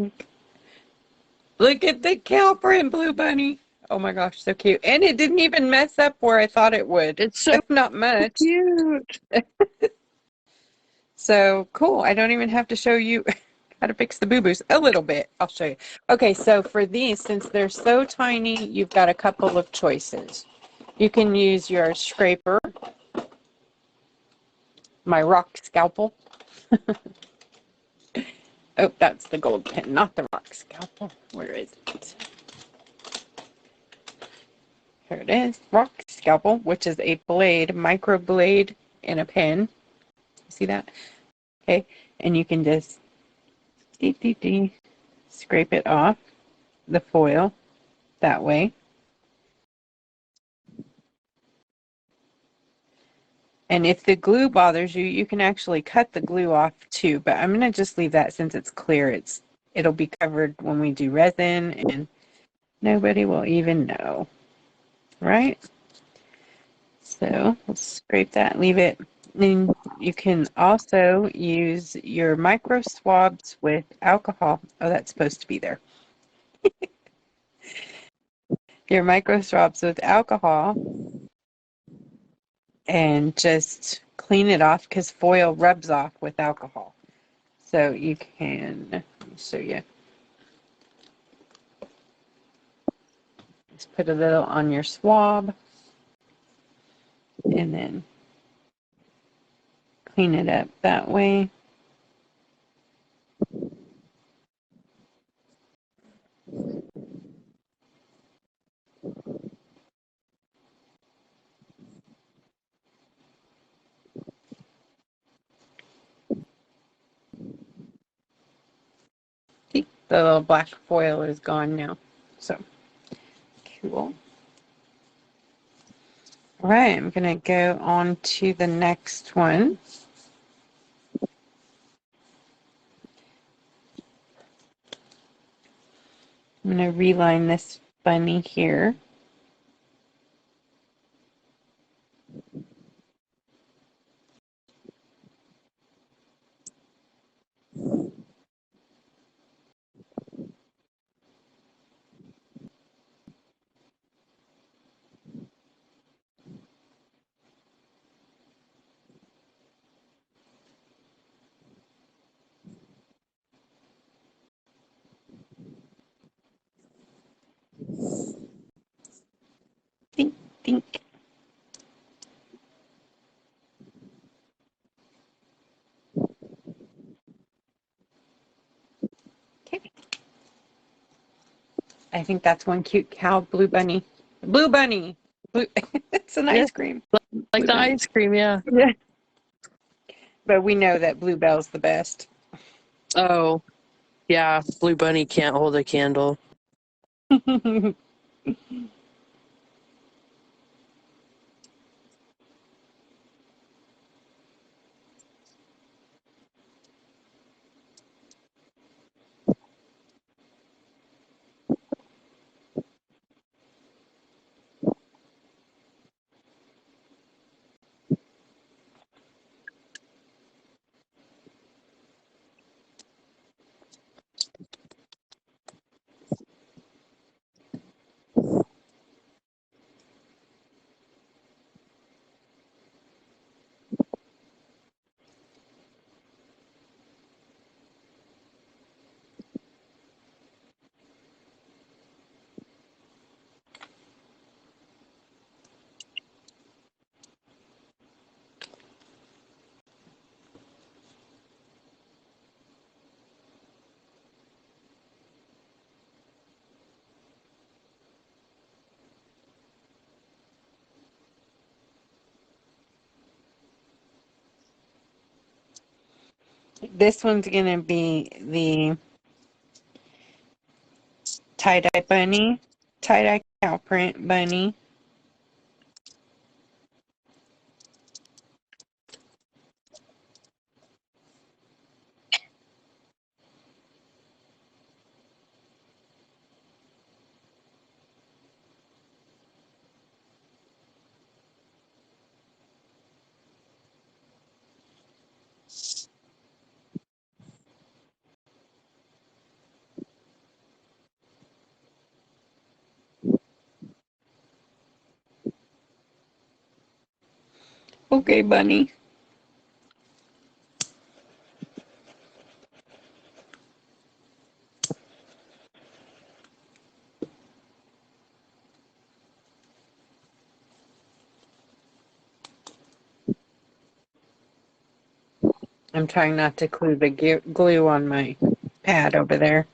A: Look at the cow print, Blue Bunny. Oh my gosh, so cute. And it didn't even mess up where I thought it would.
B: It's so
A: That's not much.
B: cute.
A: So cool. I don't even have to show you how to fix the boo-boos. A little bit. I'll show you. Okay, so for these, since they're so tiny, you've got a couple of choices. You can use your scraper, my rock scalpel. Oh, that's the gold pen, not the rock scalpel. Where is it? Here it is. Rock scalpel, which is a blade, micro blade in a pen. See that? Okay, and you can just scrape it off the foil that way. And if the glue bothers you, you can actually cut the glue off too, but I'm going to just leave that since it's clear. It'll be covered when we do resin and nobody will even know, right? So let's scrape that, leave it. And you can also use your micro swabs with alcohol. Oh, that's supposed to be there. Your micro swabs with alcohol and just clean it off because foil rubs off with alcohol. So you can, let me show you. Just put a little on your swab and then clean it up that way. The little black foil is gone now. So, cool. All right, I'm going to go on to the next one. I'm going to reline this bunny here. Think, think. Okay. I think that's one cute cow, blue bunny. Blue bunny. Blue. It's an
B: Yeah,
A: ice cream.
B: like
A: Blue
B: the
A: bunny.
B: ice cream, yeah.
A: Yeah. But we know that Bluebell's the best.
B: Oh, yeah, Blue Bunny can't hold a candle.
A: This one's going to be the tie-dye bunny, tie-dye cow print bunny. Okay, bunny. I'm trying not to glue the glue on my pad over there.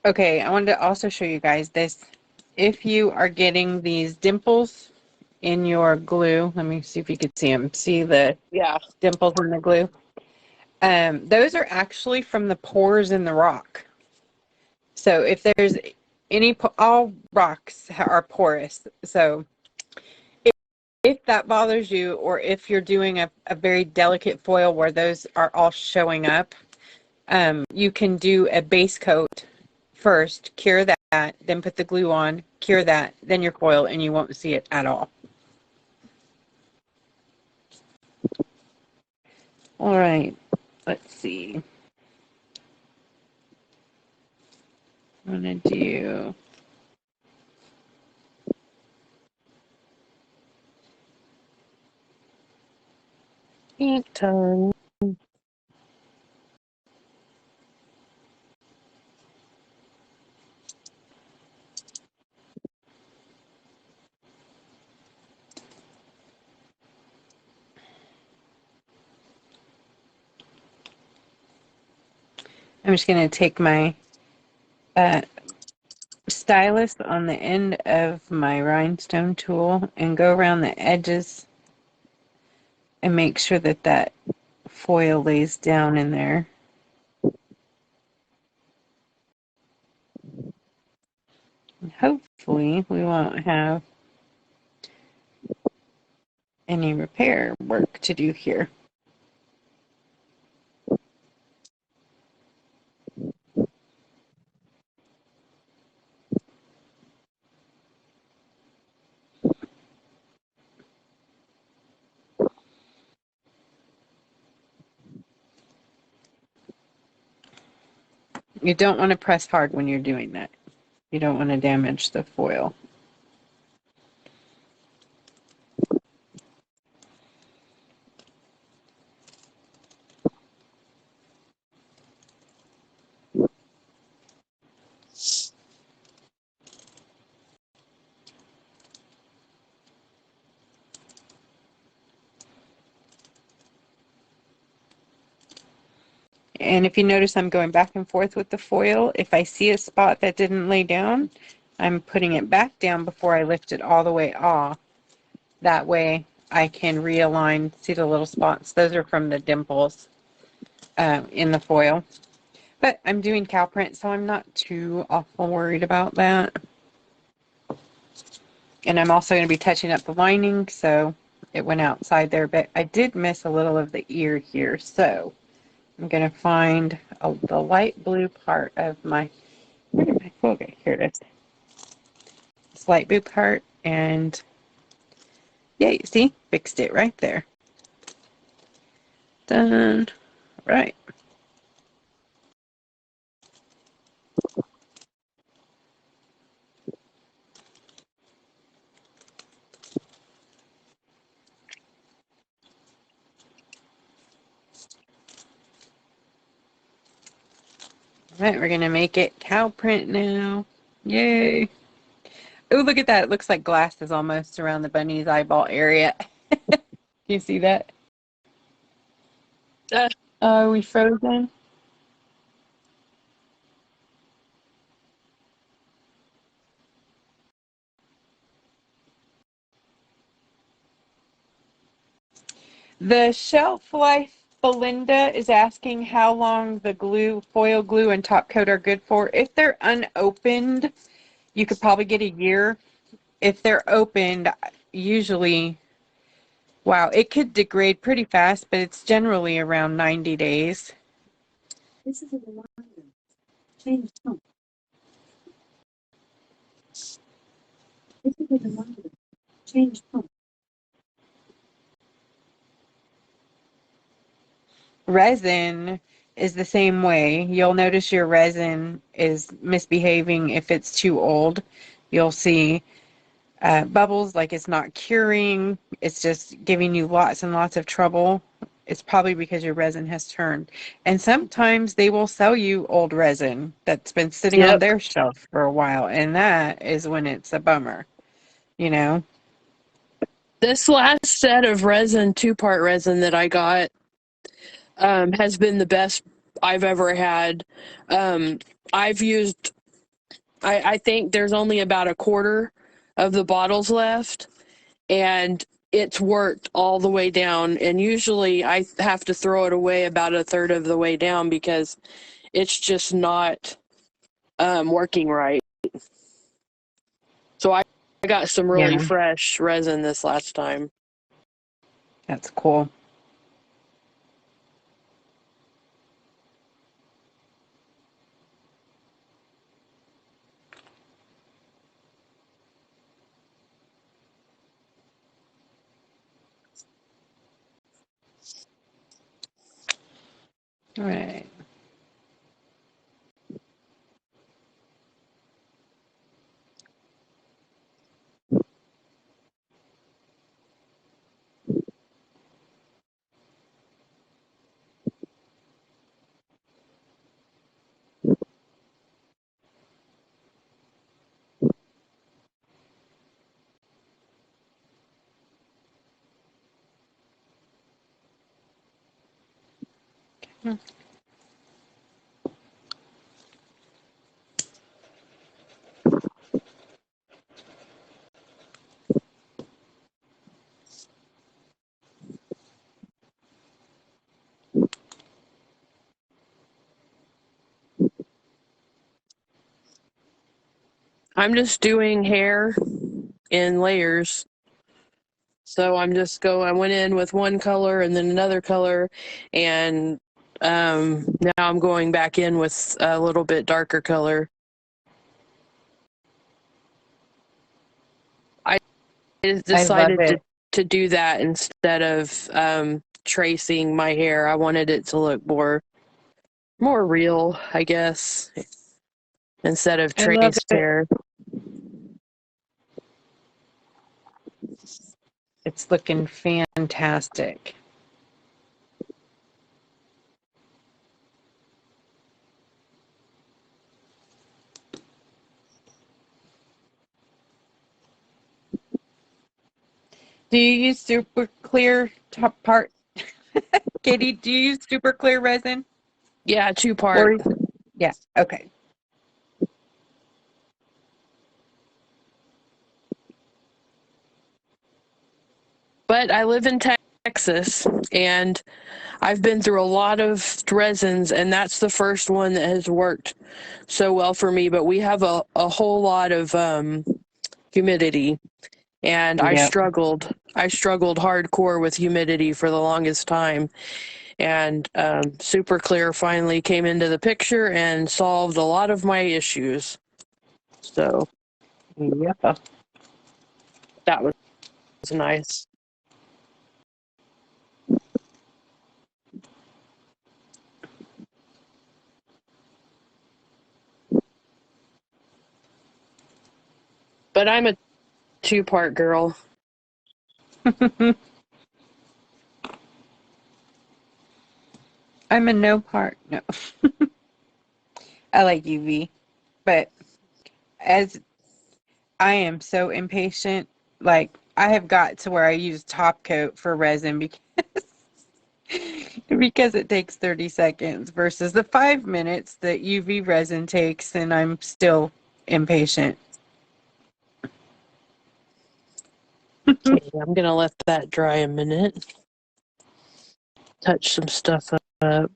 A: Okay, I wanted to also show you guys this. If you are getting these dimples in your glue, let me see if you can see them. See the
B: Yeah.
A: dimples in the glue? Those are actually from the pores in the rock. So if there's all rocks are porous. So if that bothers you, or if you're doing a very delicate foil where those are all showing up, you can do a base coat first, cure that, then put the glue on, cure that, then your foil, and you won't see it at all. All right, let's see. I'm going to do...
B: Ink time.
A: I'm just going to take my stylus on the end of my rhinestone tool and go around the edges and make sure that that foil lays down in there. And hopefully we won't have any repair work to do here. You don't want to press hard when you're doing that. You don't want to damage the foil. And if you notice, I'm going back and forth with the foil. If I see a spot that didn't lay down, I'm putting it back down before I lift it all the way off. That way I can realign. See the little spots? Those are from the dimples in the foil. But I'm doing cow print, so I'm not too awful worried about that. And I'm also going to be touching up the lining, so it went outside there. But I did miss a little of the ear here, so I'm going to find the light blue part of my, where did my quill go? Here it is. This light blue part, and yeah, you see? Fixed it right there. Done. Right. Right, we're going to make it cow print now. Yay. Oh, look at that. It looks like glasses almost around the bunny's eyeball area. Can you see that? Are we frozen? The shelf life Belinda is asking how long the glue, foil glue, and top coat are good for. If they're unopened, you could probably get a year. If they're opened, usually, wow, it could degrade pretty fast, but it's generally around 90 days.
C: This is a reminder. Change tone. This is a reminder. Change tone.
A: Resin is the same way. You'll notice your resin is misbehaving if it's too old. You'll see bubbles, like it's not curing. It's just giving you lots and lots of trouble. It's probably because your resin has turned. And sometimes they will sell you old resin that's been sitting on
B: Yep.
A: their shelf for a while. And that is when it's a bummer, you know?
B: This last set of resin, 2-part resin that I got, has been the best I've ever had. I've used, I think there's only about a quarter of the bottles left, and it's worked all the way down. And usually I have to throw it away about a third of the way down because it's just not working right. So I got some really
A: Yeah,
B: fresh resin this last time.
A: that's cool. All right.
B: I'm just doing hair in layers. So I went in with one color and then another color, and now I'm going back in with a little bit darker color. I decided to do that instead of tracing my hair. I wanted it to look more real, I guess, instead of traced hair.
A: It's looking fantastic. Do you use super clear top part? Katie, do you use super clear resin?
B: Yeah, 2-part.
A: Yeah, okay.
B: But I live in Texas, and I've been through a lot of resins, and that's the first one that has worked so well for me. But we have a whole lot of humidity, and I struggled hardcore with humidity for the longest time. And Super Clear finally came into the picture and solved a lot of my issues. So,
A: yeah,
B: that was nice. But I'm a 2-part girl.
A: I'm a no part. No. I like UV, but as I am so impatient, like I have got to where I use top coat for resin because it takes 30 seconds versus the 5 minutes that UV resin takes, and I'm still impatient.
B: Okay, I'm gonna let that dry a minute. Touch some stuff up.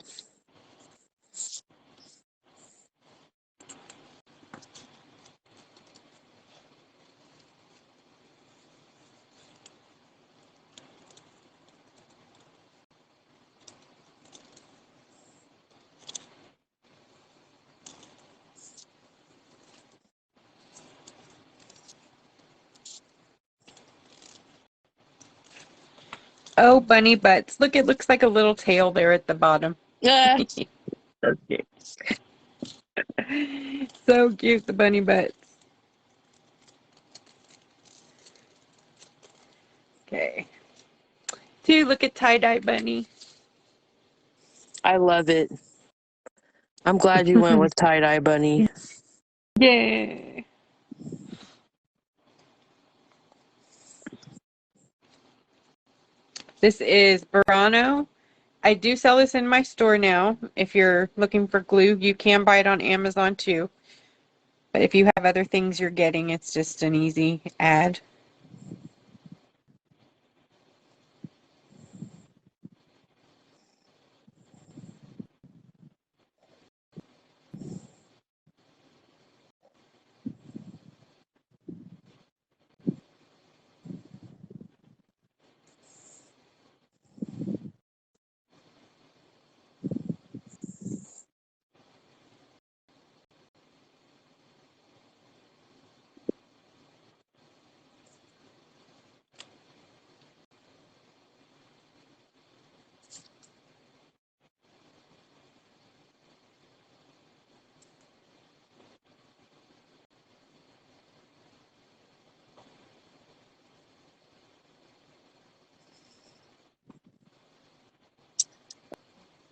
A: Oh, bunny butts. Look, it looks like a little tail there at the bottom.
B: So
A: cute. So cute, the bunny butts. Okay. Two, look at tie-dye bunny.
B: I love it. I'm glad you went with tie-dye bunny.
A: Yeah. This is Burano. I do sell this in my store now. If you're looking for glue, you can buy it on Amazon too. But if you have other things you're getting, it's just an easy add.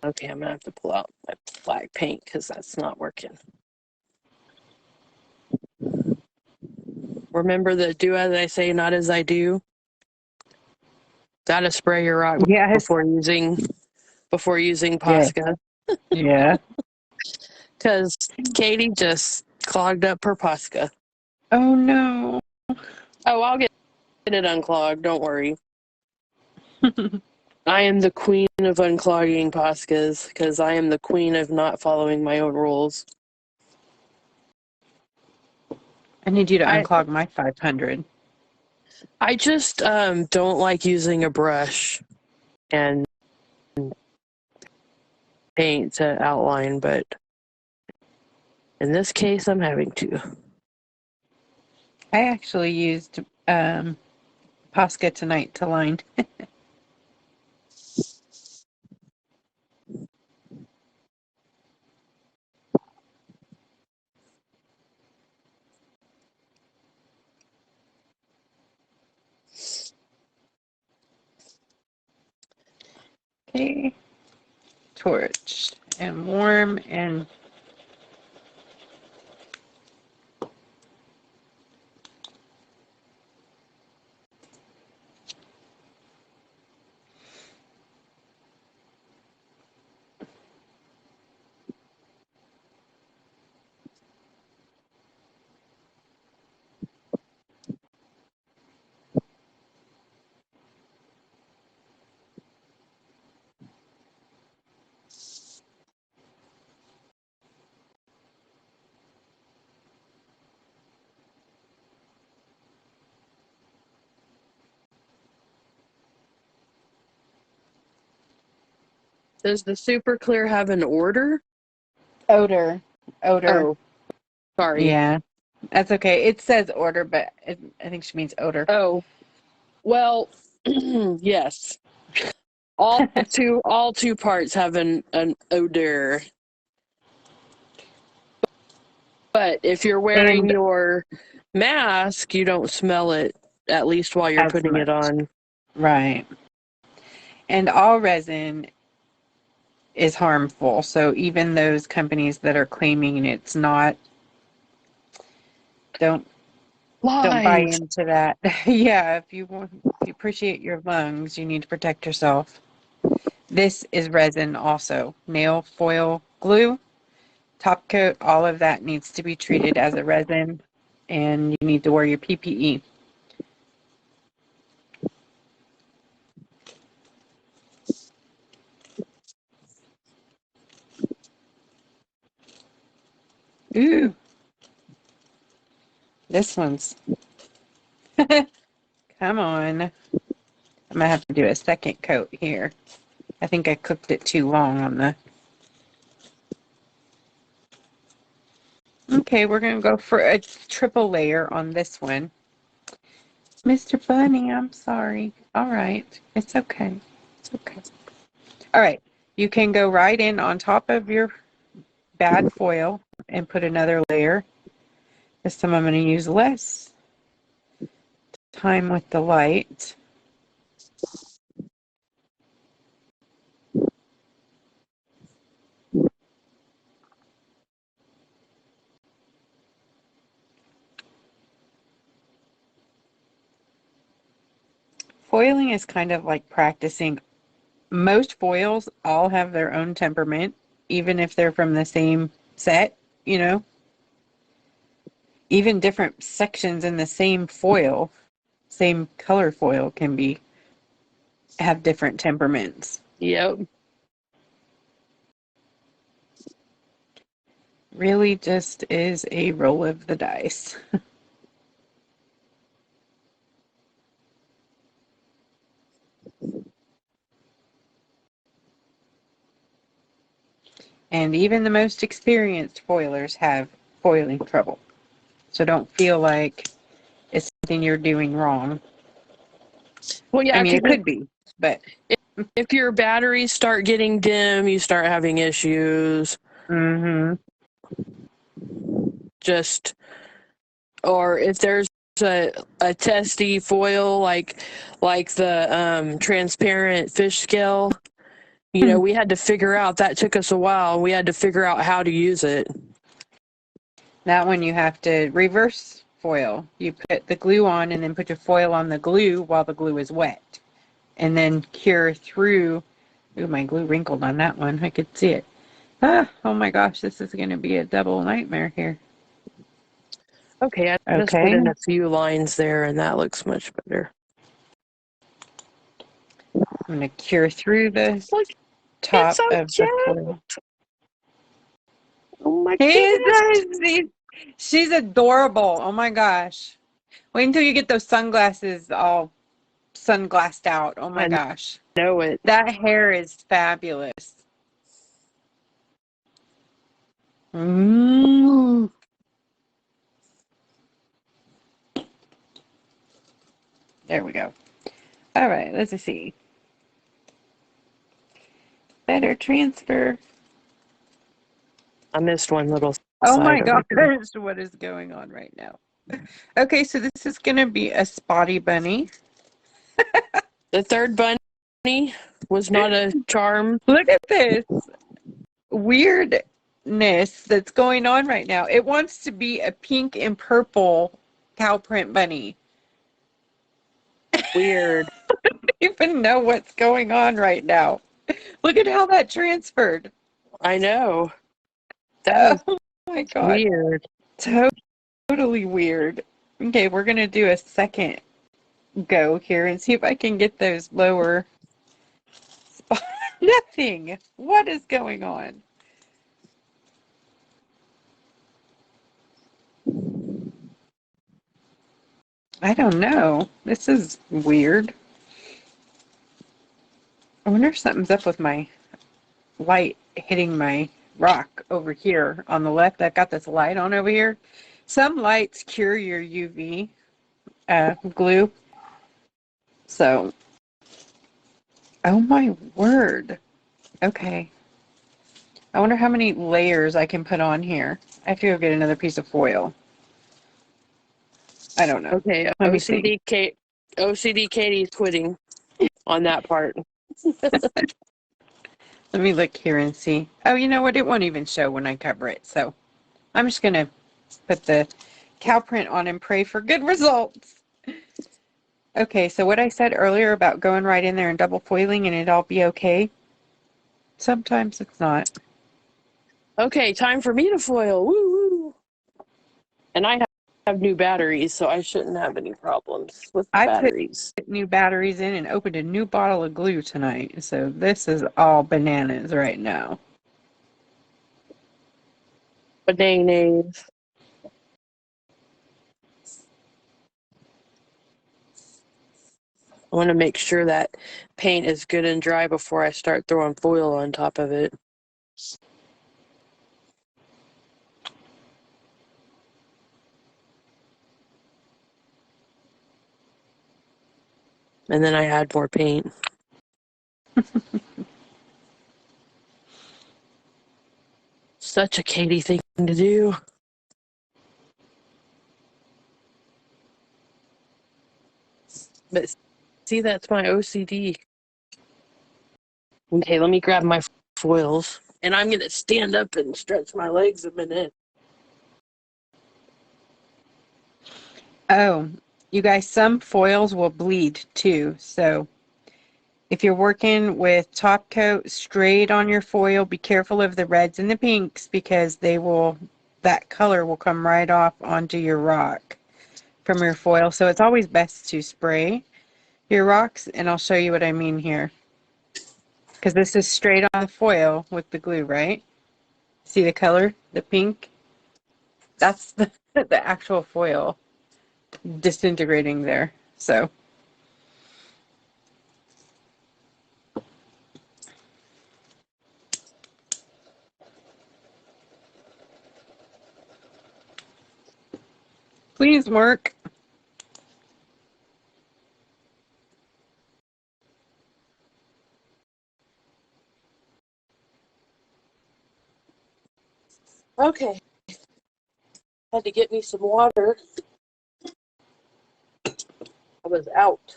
B: Okay, I'm gonna have to pull out my black paint because that's not working. Remember the do as I say, not as I do? Gotta spray your rock before using Posca.
A: Yeah.
B: Because Katie just clogged up her Posca.
A: Oh no.
B: Oh, I'll get it unclogged. Don't worry. I am the queen of unclogging Poscas because I am the queen of not following my own rules.
A: I need you to
B: I
A: unclog my 500.
B: I just don't like using a brush and paint to outline, but in this case, I'm having to.
A: I actually used Posca tonight to line. Okay. Torch and warm and
B: Does the super clear have an order?
A: odor.
B: Oh, sorry.
A: Yeah, that's okay. It says order, but I think she means odor.
B: Oh, well, yes. All two parts have an odor. But if you're wearing
A: And
B: your mask, you don't smell it, at least while you're
A: as
B: putting it
A: much.
B: on.
A: Right. And all resin is harmful. So even those companies that are claiming it's not, don't buy
B: Lies.
A: into that. Yeah, if you appreciate your lungs, you need to protect yourself. This is resin also. Nail foil glue, top coat, all of that needs to be treated as a resin, and you need to wear your PPE. Ooh, this one's, come on. I'm gonna have to do a second coat here. I think I cooked it too long on the. Okay, we're gonna go for a triple layer on this one. Mr. Bunny, I'm sorry. All right, it's okay. It's okay. All right, you can go right in on top of your bad foil and put another layer. This time I'm going to use less time with the light. Foiling is kind of like practicing. Most foils all have their own temperament, even if they're from the same set, you know. Even different sections in the same foil, same color foil can have different temperaments.
B: Yep.
A: Really just is a roll of the dice. And even the most experienced foilers have foiling trouble. So don't feel like it's something you're doing wrong.
B: Well,
A: I
B: yeah,
A: mean, it
B: because
A: could be, but
B: if your batteries start getting dim, you start having issues.
A: mm-hmm.
B: Just, or if there's a testy foil like the transparent fish scale, we had to figure out, that took us a while. We had to figure out how to use it.
A: That one you have to reverse foil. You put the glue on and then put your foil on the glue while the glue is wet. And then cure through. Ooh, my glue wrinkled on that one. I could see it. Oh my gosh, this is going to be a double nightmare here.
B: Okay, I just put
A: Okay.
B: in a few lines there, and that looks much better.
A: I'm going to cure through the
B: Look, it's
A: top
B: so
A: of the
B: cute.
A: foil.
B: Oh my
A: He
B: goodness.
A: does. She's adorable. Oh my gosh. Wait until you get those sunglasses all sunglassed out. Oh my
B: I
A: gosh.
B: know it.
A: That hair is fabulous. Mm. There we go. All right, let's see. Better transfer.
B: I missed one little
A: Oh my
B: side over here.
A: gosh, what is going on right now? Okay, so this is going to be a spotty bunny.
B: The third bunny was not a charm.
A: Look at this weirdness that's going on right now. It wants to be a pink and purple cow print bunny.
B: Weird.
A: I don't even know what's going on right now. Look at how that transferred.
B: I know. That is
A: Oh my god.
B: weird.
A: Totally weird. Okay, we're going to do a second go here and see if I can get those lower spots. Nothing. What is going on? I don't know. This is weird. I wonder if something's up with my light hitting my rock over here on the left. I've got this light on over here. Some lights cure your UV glue. So, oh my word. Okay. I wonder how many layers I can put on here. I have to go get another piece of foil. I don't know.
B: Okay,
A: Let me see.
B: OCD Katie's quitting on that part.
A: Let me look here and see. Oh, you know what? It won't even show when I cover it. So I'm just going to put the cow print on and pray for good results. Okay, so what I said earlier about going right in there and double foiling and it'll be okay, sometimes it's not.
B: Okay, time for me to foil. Woo woo. And I have new batteries, so I shouldn't have any problems with the
A: I put
B: batteries.
A: new batteries in and opened a new bottle of glue tonight, so this is all bananas right now.
B: Bananas. I want to make sure that paint is good and dry before I start throwing foil on top of it. And then I add more paint. Such a Katie thing to do. But see, that's my OCD. Okay, let me grab my foils. And I'm going to stand up and stretch my legs a minute.
A: Oh, you guys, some foils will bleed too, so if you're working with top coat straight on your foil, be careful of the reds and the pinks because that color will come right off onto your rock from your foil. So it's always best to spray your rocks, and I'll show you what I mean here. Because this is straight on the foil with the glue, right? See the color, the pink? That's the, the actual foil disintegrating there. So please work.
B: Okay. Had to get me some water. I was out.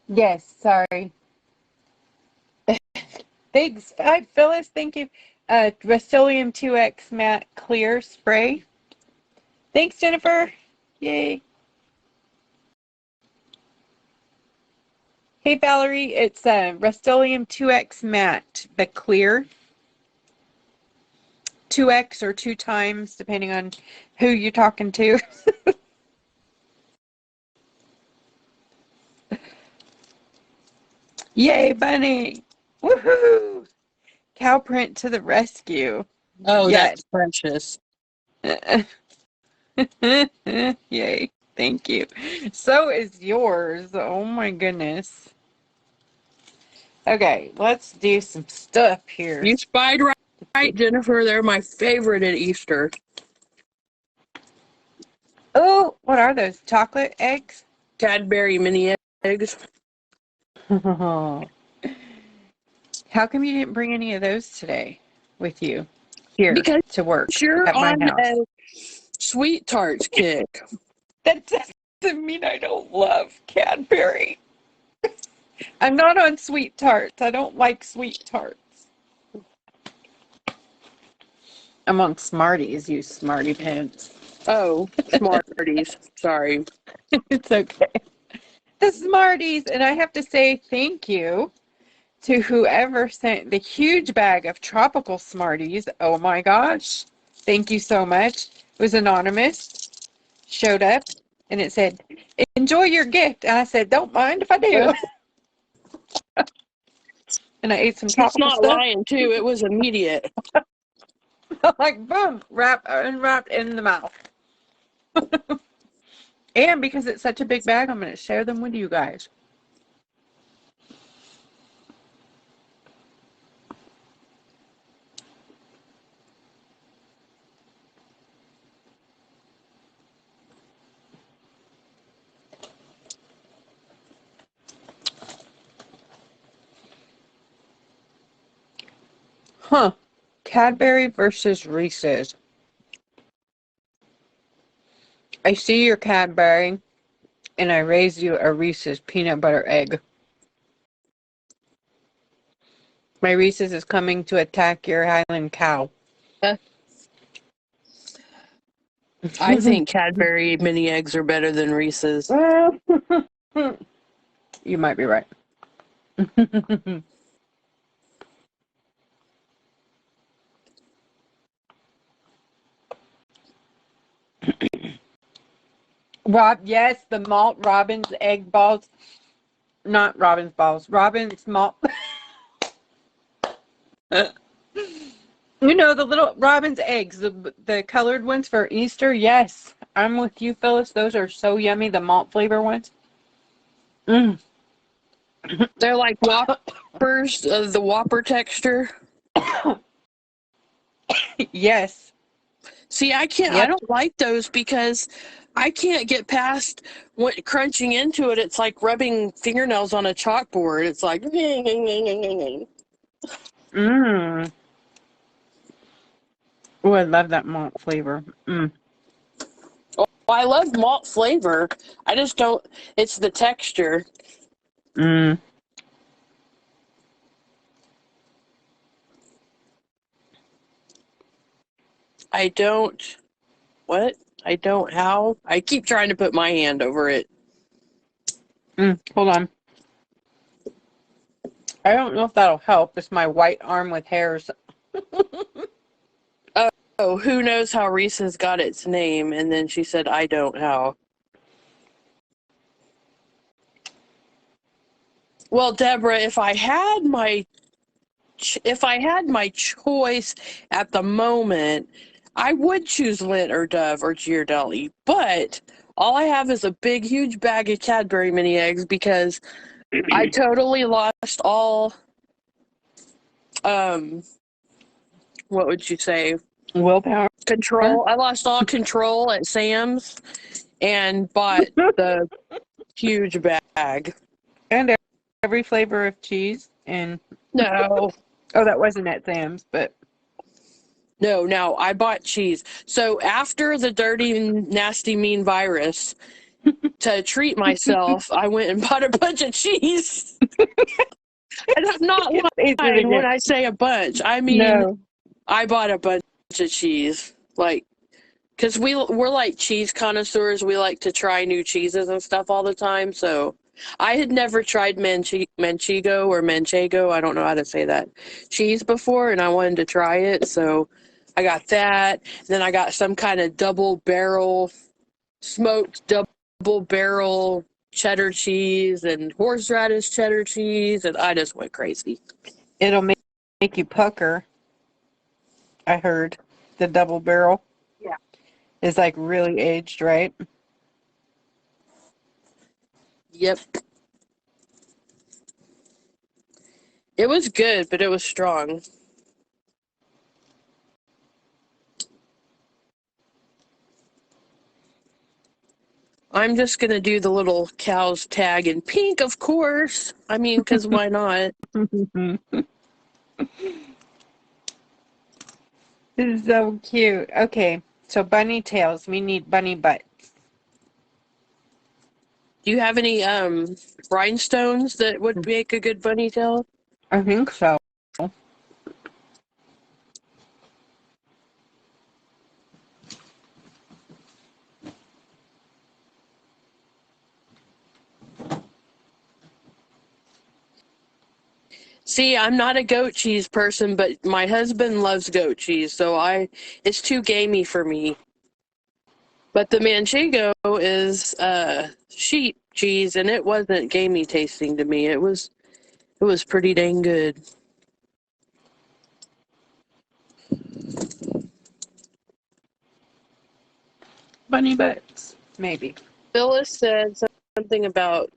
A: Yes, sorry. Thanks. Hi, Phyllis. Thank you. Rust-Oleum 2X Matte Clear Spray. Thanks, Jennifer. Yay. Hey, Valerie. It's Rust-Oleum 2X Matte, the clear. 2X or 2 times, depending on who you're talking to. Yay, Bunny. Woohoo. Cow print to the rescue.
B: Oh,
A: Yes.
B: that's precious.
A: Yay. Thank you. So is yours. Oh my goodness. Okay, let's do some stuff here.
B: You spied right, Jennifer. They're my favorite at Easter.
A: Oh, what are those? Chocolate eggs?
B: Cadbury mini eggs.
A: How come you didn't bring any of those today with you here
B: Because
A: to work
B: you're
A: at my
B: on
A: house?
B: a sweet tarts kick.
A: That doesn't mean I don't love Cadbury. I'm not on sweet tarts. I don't like sweet tarts. I'm on Smarties, you smarty pants.
B: Oh, Smarties. Sorry.
A: It's okay. The Smarties, and I have to say thank you to whoever sent the huge bag of tropical Smarties. Oh my gosh. Thank you so much. It was anonymous. Showed up and it said, enjoy your gift. And I said, don't mind if I do. And I ate some
B: It's
A: tropical
B: not
A: stuff.
B: lying, too. It was immediate.
A: Like, boom, unwrapped in the mouth. And because it's such a big bag, I'm going to share them with you guys. Huh. Cadbury versus Reese's. I see your Cadbury, and I raised you a Reese's peanut butter egg. My Reese's is coming to attack your Highland cow.
B: I think Cadbury mini eggs are better than Reese's.
A: You might be right. Rob, yes, the malt Robin's egg balls. Not Robin's balls. Robin's malt. You know, the little Robin's eggs, the colored ones for Easter. Yes, I'm with you, Phyllis. Those are so yummy. The malt flavor ones. Mm.
B: They're like Whoppers, the Whopper texture.
A: Yes.
B: See, I
A: Yep.
B: don't like those because I can't get past what crunching into it. It's like rubbing fingernails on a chalkboard. It's like,
A: Mm. Oh, I love that malt flavor. Mm.
B: well, I love malt flavor. I just don't, it's the texture.
A: Mm.
B: I don't, what? I don't, how? I keep trying to put my hand over it.
A: Mm. Hold on. I don't know if that'll help. It's my white arm with hairs.
B: Oh, who knows how Reese's got its name? And then she said, I don't how. Well, Deborah, if I had my choice at the moment, I would choose Lint or Dove or Ghirardelli. But all I have is a big, huge bag of Cadbury mini eggs because I totally lost all, what would you say?
A: Willpower.
B: Control. I lost all control at Sam's and bought the huge bag.
A: And every flavor of cheese. And
B: No.
A: oh, that wasn't at Sam's, but
B: No, I bought cheese. So after the dirty, nasty, mean virus, to treat myself, I went and bought a bunch of cheese. And I'm not lying when I say a bunch. I mean,
A: No.
B: I bought a bunch of cheese. Like, because we're like cheese connoisseurs. We like to try new cheeses and stuff all the time. So I had never tried Manchego or Manchego. I don't know how to say that cheese before, and I wanted to try it. So I got that. Then I got some kind of smoked double barrel cheddar cheese and horseradish cheddar cheese, and I just went crazy.
A: It'll make you pucker. I heard the double barrel.
B: Yeah.
A: Is like really aged, right?
B: Yep. It was good, but it was strong. I'm just going to do the little cow's tag in pink, of course. I mean, because why not?
A: This is so cute. Okay, so bunny tails. We need bunny butts.
B: Do you have any rhinestones that would make a good bunny tail?
A: I think so.
B: See, I'm not a goat cheese person, but my husband loves goat cheese, so it's too gamey for me. But the Manchego is sheep cheese, and it wasn't gamey tasting to me. It was pretty dang good.
A: Bunny butts, maybe.
B: Phyllis said something about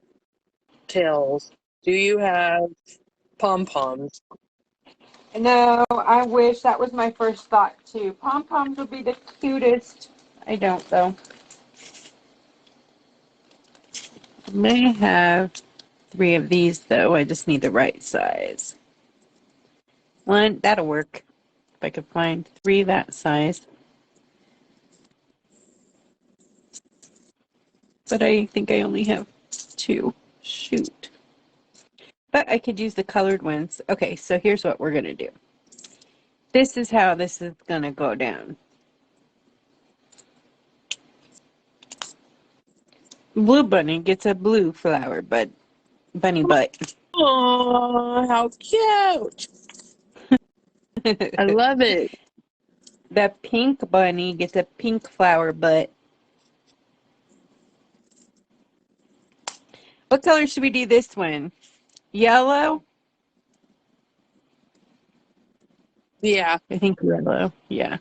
B: tails. Do you have pom-poms?
A: No, I wish that was my first thought too. Pom-poms would be the cutest. I don't though. I may have 3 of these though. I just need the right size. One, that'll work. If I could find 3 that size. But I think I only have 2. Shoot. But I could use the colored ones. Okay, so here's what we're going to do. This is how this is going to go down. Blue bunny gets a blue flower, but bunny butt.
B: Oh, how cute! I love it.
A: The pink bunny gets a pink flower butt. What color should we do this one? Yellow?
B: Yeah,
A: I think yellow. Yeah.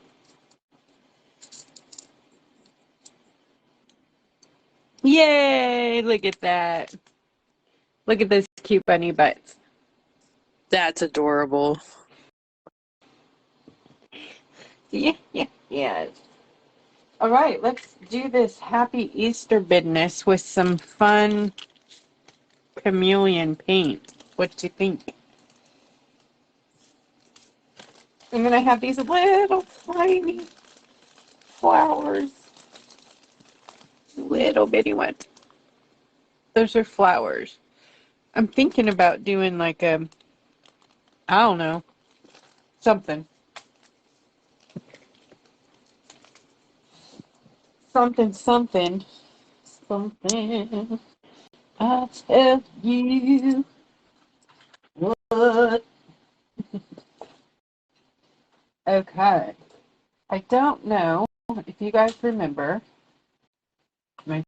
A: Yay! Look at that. Look at those cute bunny butts.
B: that's adorable.
A: Yeah, yeah, yeah. All right, let's do this happy Easter business with some fun chameleon paint. What do you think? And then I have these little tiny flowers. Little bitty ones. Those are flowers. I'm thinking about doing like a, I don't know, something. Something, something. Something. I'll tell you what. Okay. I don't know if you guys remember. I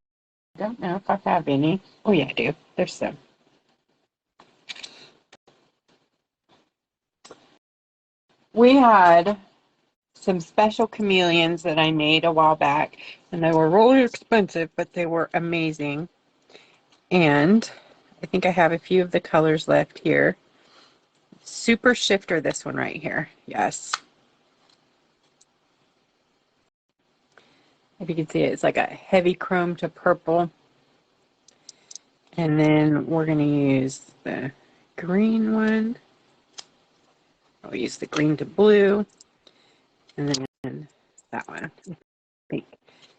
A: don't know if I have any. Oh, yeah, I do. There's some. We had some special chameleons that I made a while back, and they were really expensive, but they were amazing. And I think I have a few of the colors left here. Super Shifter, this one right here. Yes. If you can see it, it's like a heavy chrome to purple. And then we're going to use the green one. I'll use the green to blue. And then that one, pink.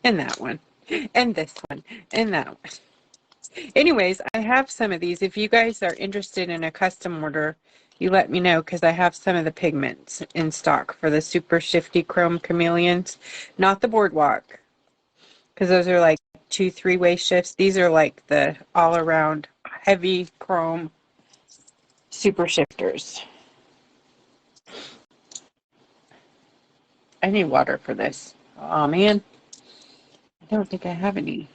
A: And that one. And this one. And that one. Anyways, I have some of these. If you guys are interested in a custom order, you let me know because I have some of the pigments in stock for the super shifty chrome chameleons. Not the boardwalk, because those are like 2-3-way shifts. These are like the all-around heavy chrome super shifters. I need water for this. Oh man, I don't think I have any.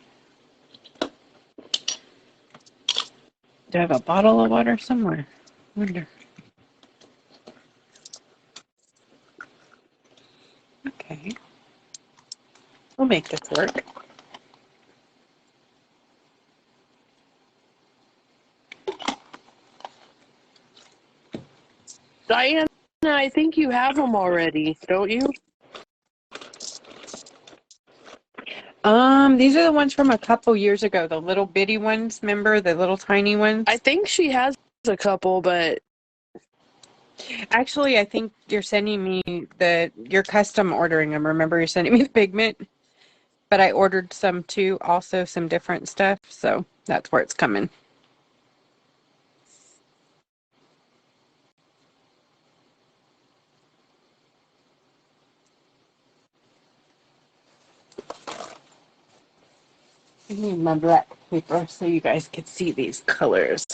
A: Do I have a bottle of water somewhere? I wonder. Okay, we'll make this work.
B: Diana, I think you have them already, don't you?
A: These are the ones from a couple years ago, the little bitty ones, remember? The little tiny ones?
B: I think she has a couple, but
A: Actually, I think you're sending me you're custom ordering them. Remember, you're sending me the pigment? But I ordered some too, also some different stuff, so that's where it's coming. I need my black paper so you guys can see these colors.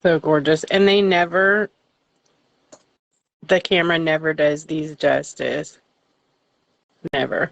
A: So gorgeous. And the camera never does these justice. Never.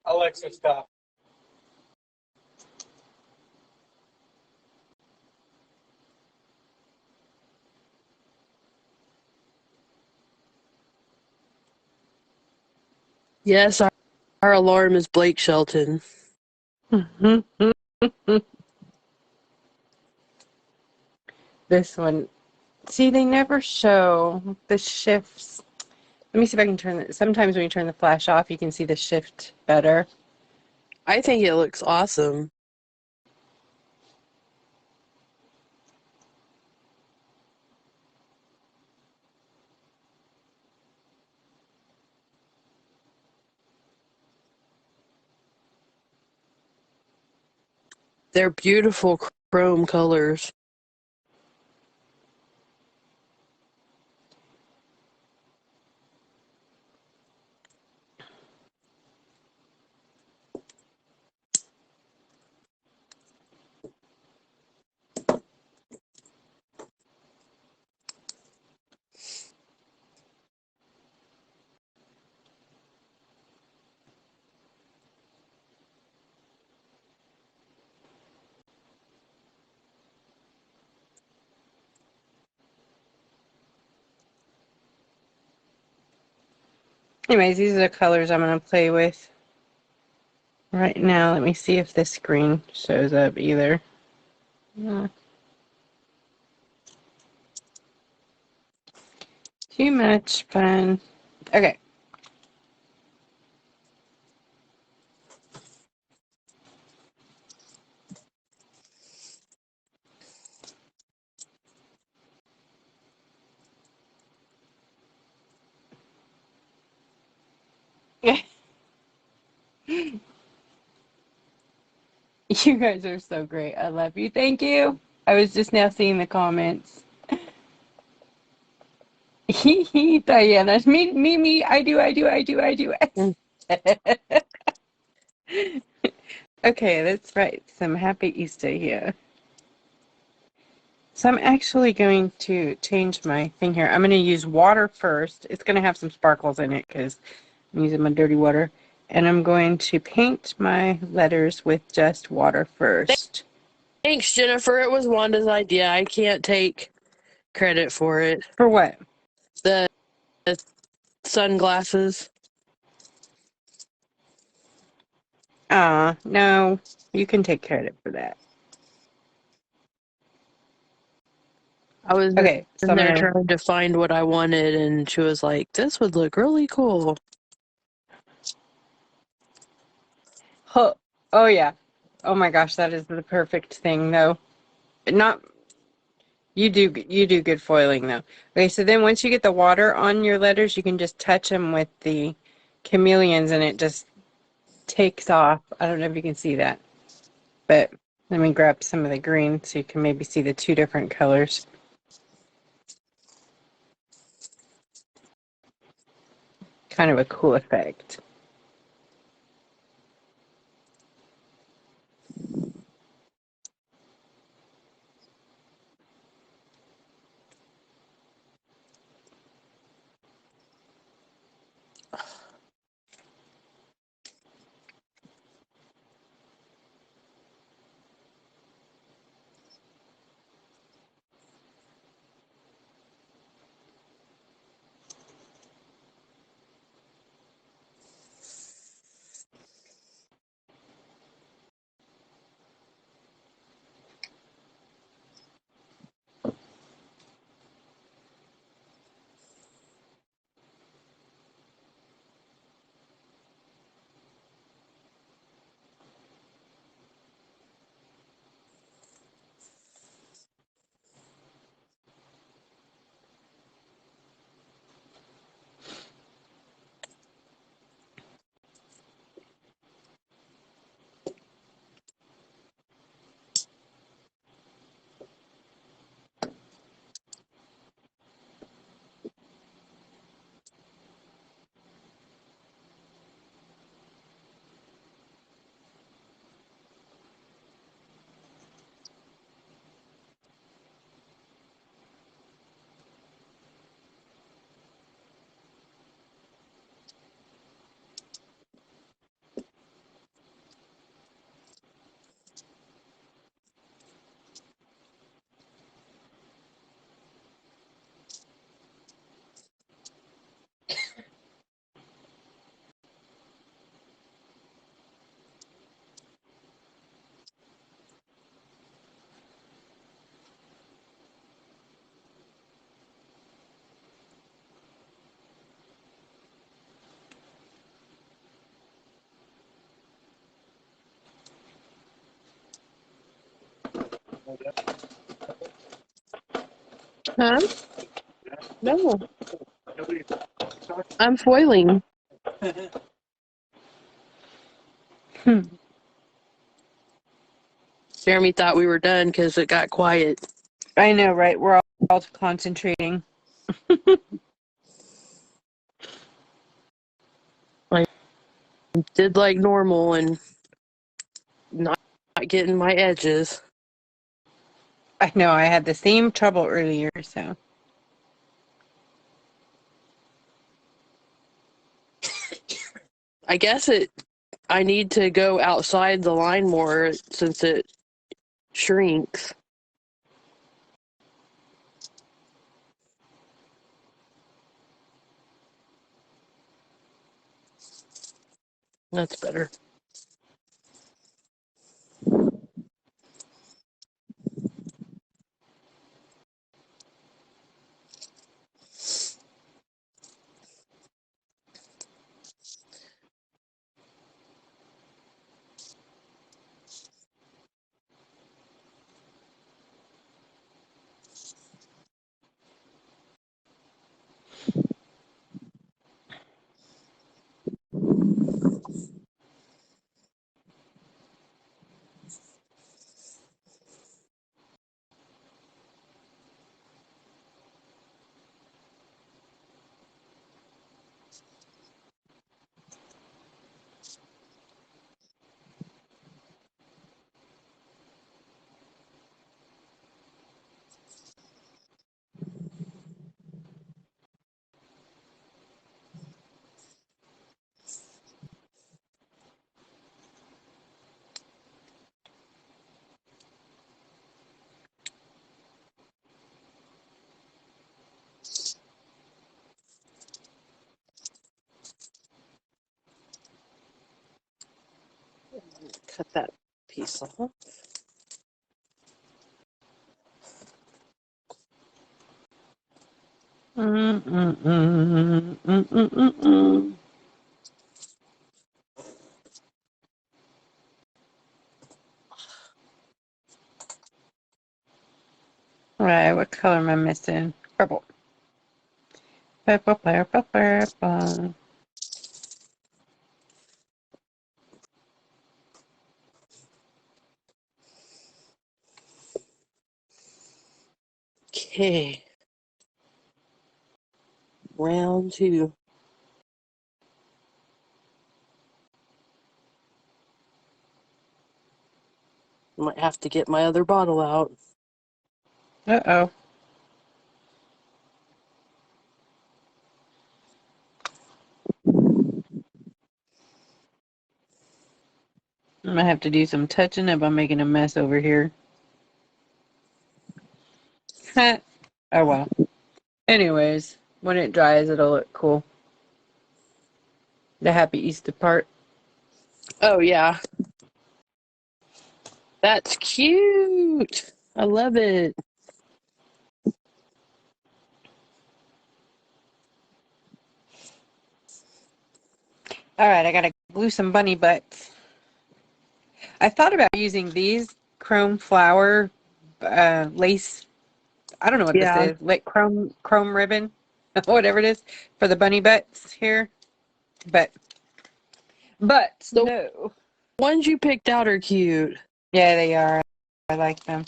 D: Alexa, stop.
B: yes, our alarm is Blake Shelton.
A: This one. See, they never show the shifts. Let me see if I can turn it. Sometimes when you turn the flash off, you can see the shift better.
B: I think it looks awesome. They're beautiful chrome colors.
A: Anyways, these are the colors I'm going to play with right now. Let me see if this screen shows up either. Too much fun. Okay. You guys are so great. I love you. Thank you. I was just now seeing the comments. Diana. Me. I do.
B: Mm.
A: Okay, that's right. Some happy Easter here. So I'm actually going to change my thing here. I'm going to use water first. It's going to have some sparkles in it because I'm using my dirty water. And I'm going to paint my letters with just water first.
B: Thanks, Jennifer. It was Wanda's idea. I can't take credit for it.
A: For what?
B: The sunglasses.
A: No, you can take credit for that.
B: I was
A: Okay, so
B: in
A: I'm
B: there
A: gonna...
B: trying to find what I wanted, and she was like, "This would look really cool."
A: Oh yeah. Oh my gosh, that is the perfect thing though. Not you do good foiling though. Okay, so then once you get the water on your letters, you can just touch them with the chameleons and it just takes off. I don't know if you can see that. But let me grab some of the green so you can maybe see the two different colors. Kind of a cool effect.
B: Huh? No, I'm foiling. Jeremy thought we were done because it got quiet.
A: I know, right? We're all concentrating.
B: I did like normal and not getting my edges.
A: I know, I had the same trouble earlier, so.
B: I guess I need to go outside the line more since it shrinks. That's better. cut that piece off.
A: Right, what color am I missing? Purple. Purple, purple, purple.
B: Okay. Round 2. Might have to get my other bottle out.
A: Uh-oh. I'm gonna have to do some touching up. I'm making a mess over here. Oh well. Anyways, when it dries, it'll look cool. The happy Easter part.
B: Oh, yeah. That's cute. I love it.
A: Alright, I gotta glue some bunny butts. I thought about using these chrome flower lace. I don't know what this
B: Yeah.
A: is. Like chrome ribbon, whatever it is, for the bunny butts here. But
B: The
A: no.
B: ones you picked out are cute.
A: Yeah, they are. I like them.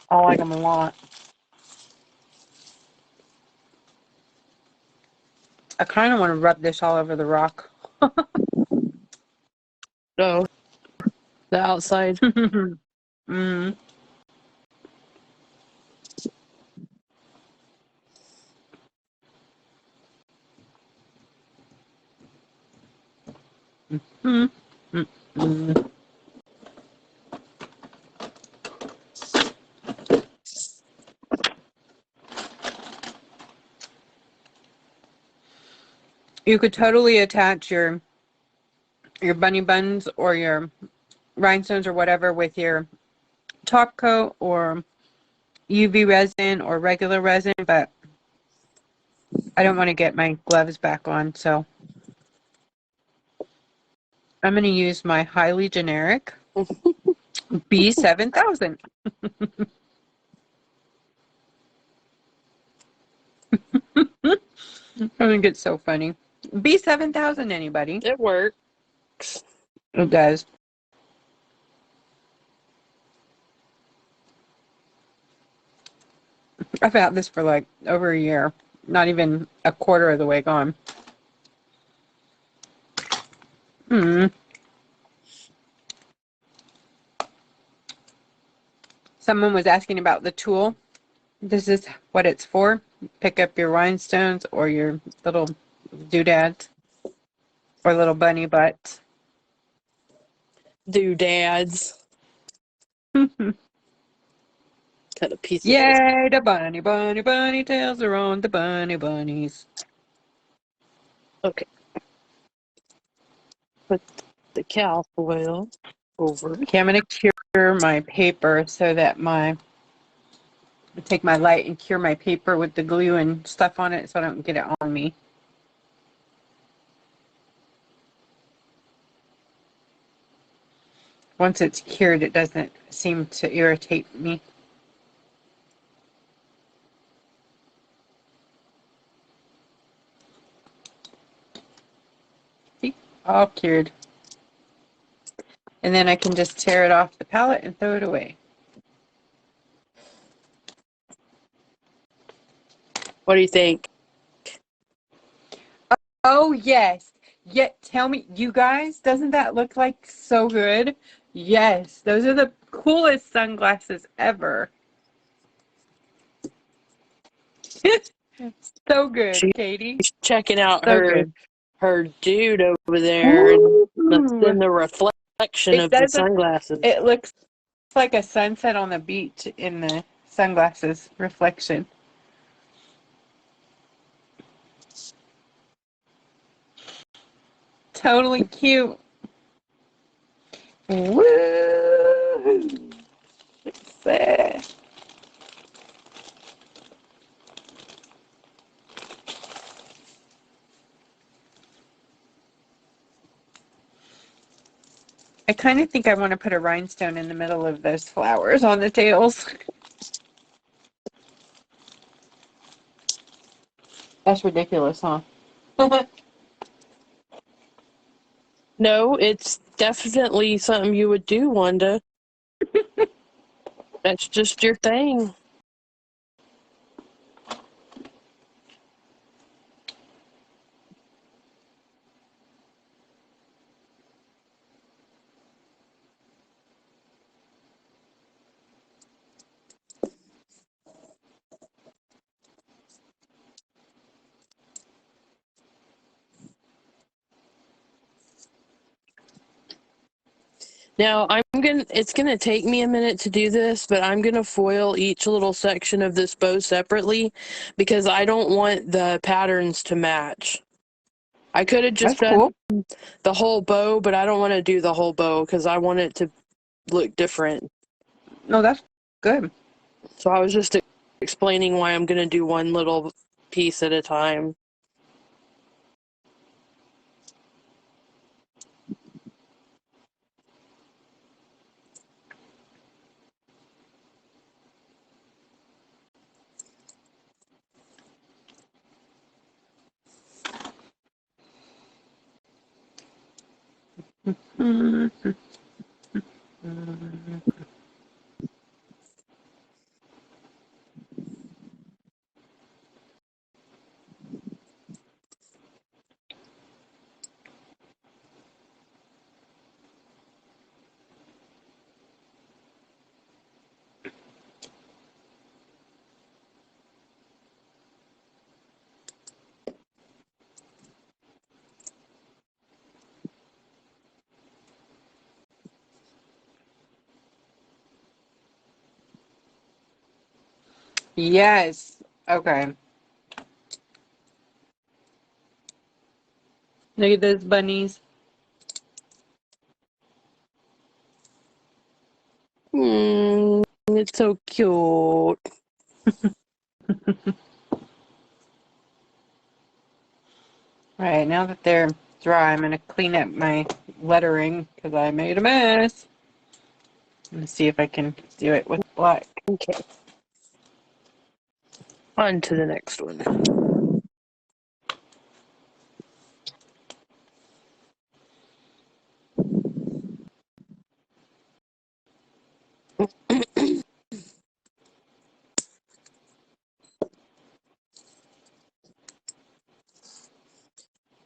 A: I like them a lot. I kind of want to rub this all over the rock.
B: Oh, the outside.
A: Mm. Mm. Mm. Mm. You could totally attach your bunny buns or your rhinestones or whatever with your top coat or UV resin or regular resin, but I don't want to get my gloves back on, so I'm going to use my highly generic B7000. I think it's so funny. B7000, anybody?
B: It works.
A: It does. I've had this for like over a year, not even a quarter of the way gone. Hmm. Someone was asking about the tool. This is what it's for. Pick up your rhinestones or your little doodads or little bunny butts.
B: Doodads. Cut a piece of this.
A: Yay, the bunny tails are on the bunnies.
B: Okay. Put the cow oil over.
A: Okay, I'm going to cure my paper so that take my light and cure my paper with the glue and stuff on it so I don't get it on me. Once it's cured, it doesn't seem to irritate me. See? All cured. And then I can just tear it off the palette and throw it away.
B: What do you think?
A: Oh, yes. Yet, tell me, you guys, doesn't that look like so good? Yes, those are the coolest sunglasses ever. So good,
B: She's
A: Katie.
B: checking out
A: So
B: her
A: good.
B: dude over there, and that's
A: Ooh.
B: in the reflection
A: It
B: of the
A: doesn't,
B: sunglasses.
A: it looks like a sunset on the beach in the sunglasses reflection. Totally cute. Woo! Success. I kind of think I want to put a rhinestone in the middle of those flowers on the tails. That's ridiculous, huh?
B: No, it's definitely something you would do, Wanda. That's just your thing. Now, it's gonna take me a minute to do this, but I'm gonna foil each little section of this bow separately because I don't want the patterns to match. I could have just
A: That's
B: done
A: cool.
B: the whole bow, but I don't want to do the whole bow because I want it to look different.
A: No, that's good.
B: So I was just explaining why I'm gonna do one little piece at a time.
A: Yes. Okay. Look at those bunnies.
B: It's so cute.
A: All right, now that they're dry, I'm going to clean up my lettering because I made a mess. Let's see if I can do it with black.
B: Okay. On to the next one.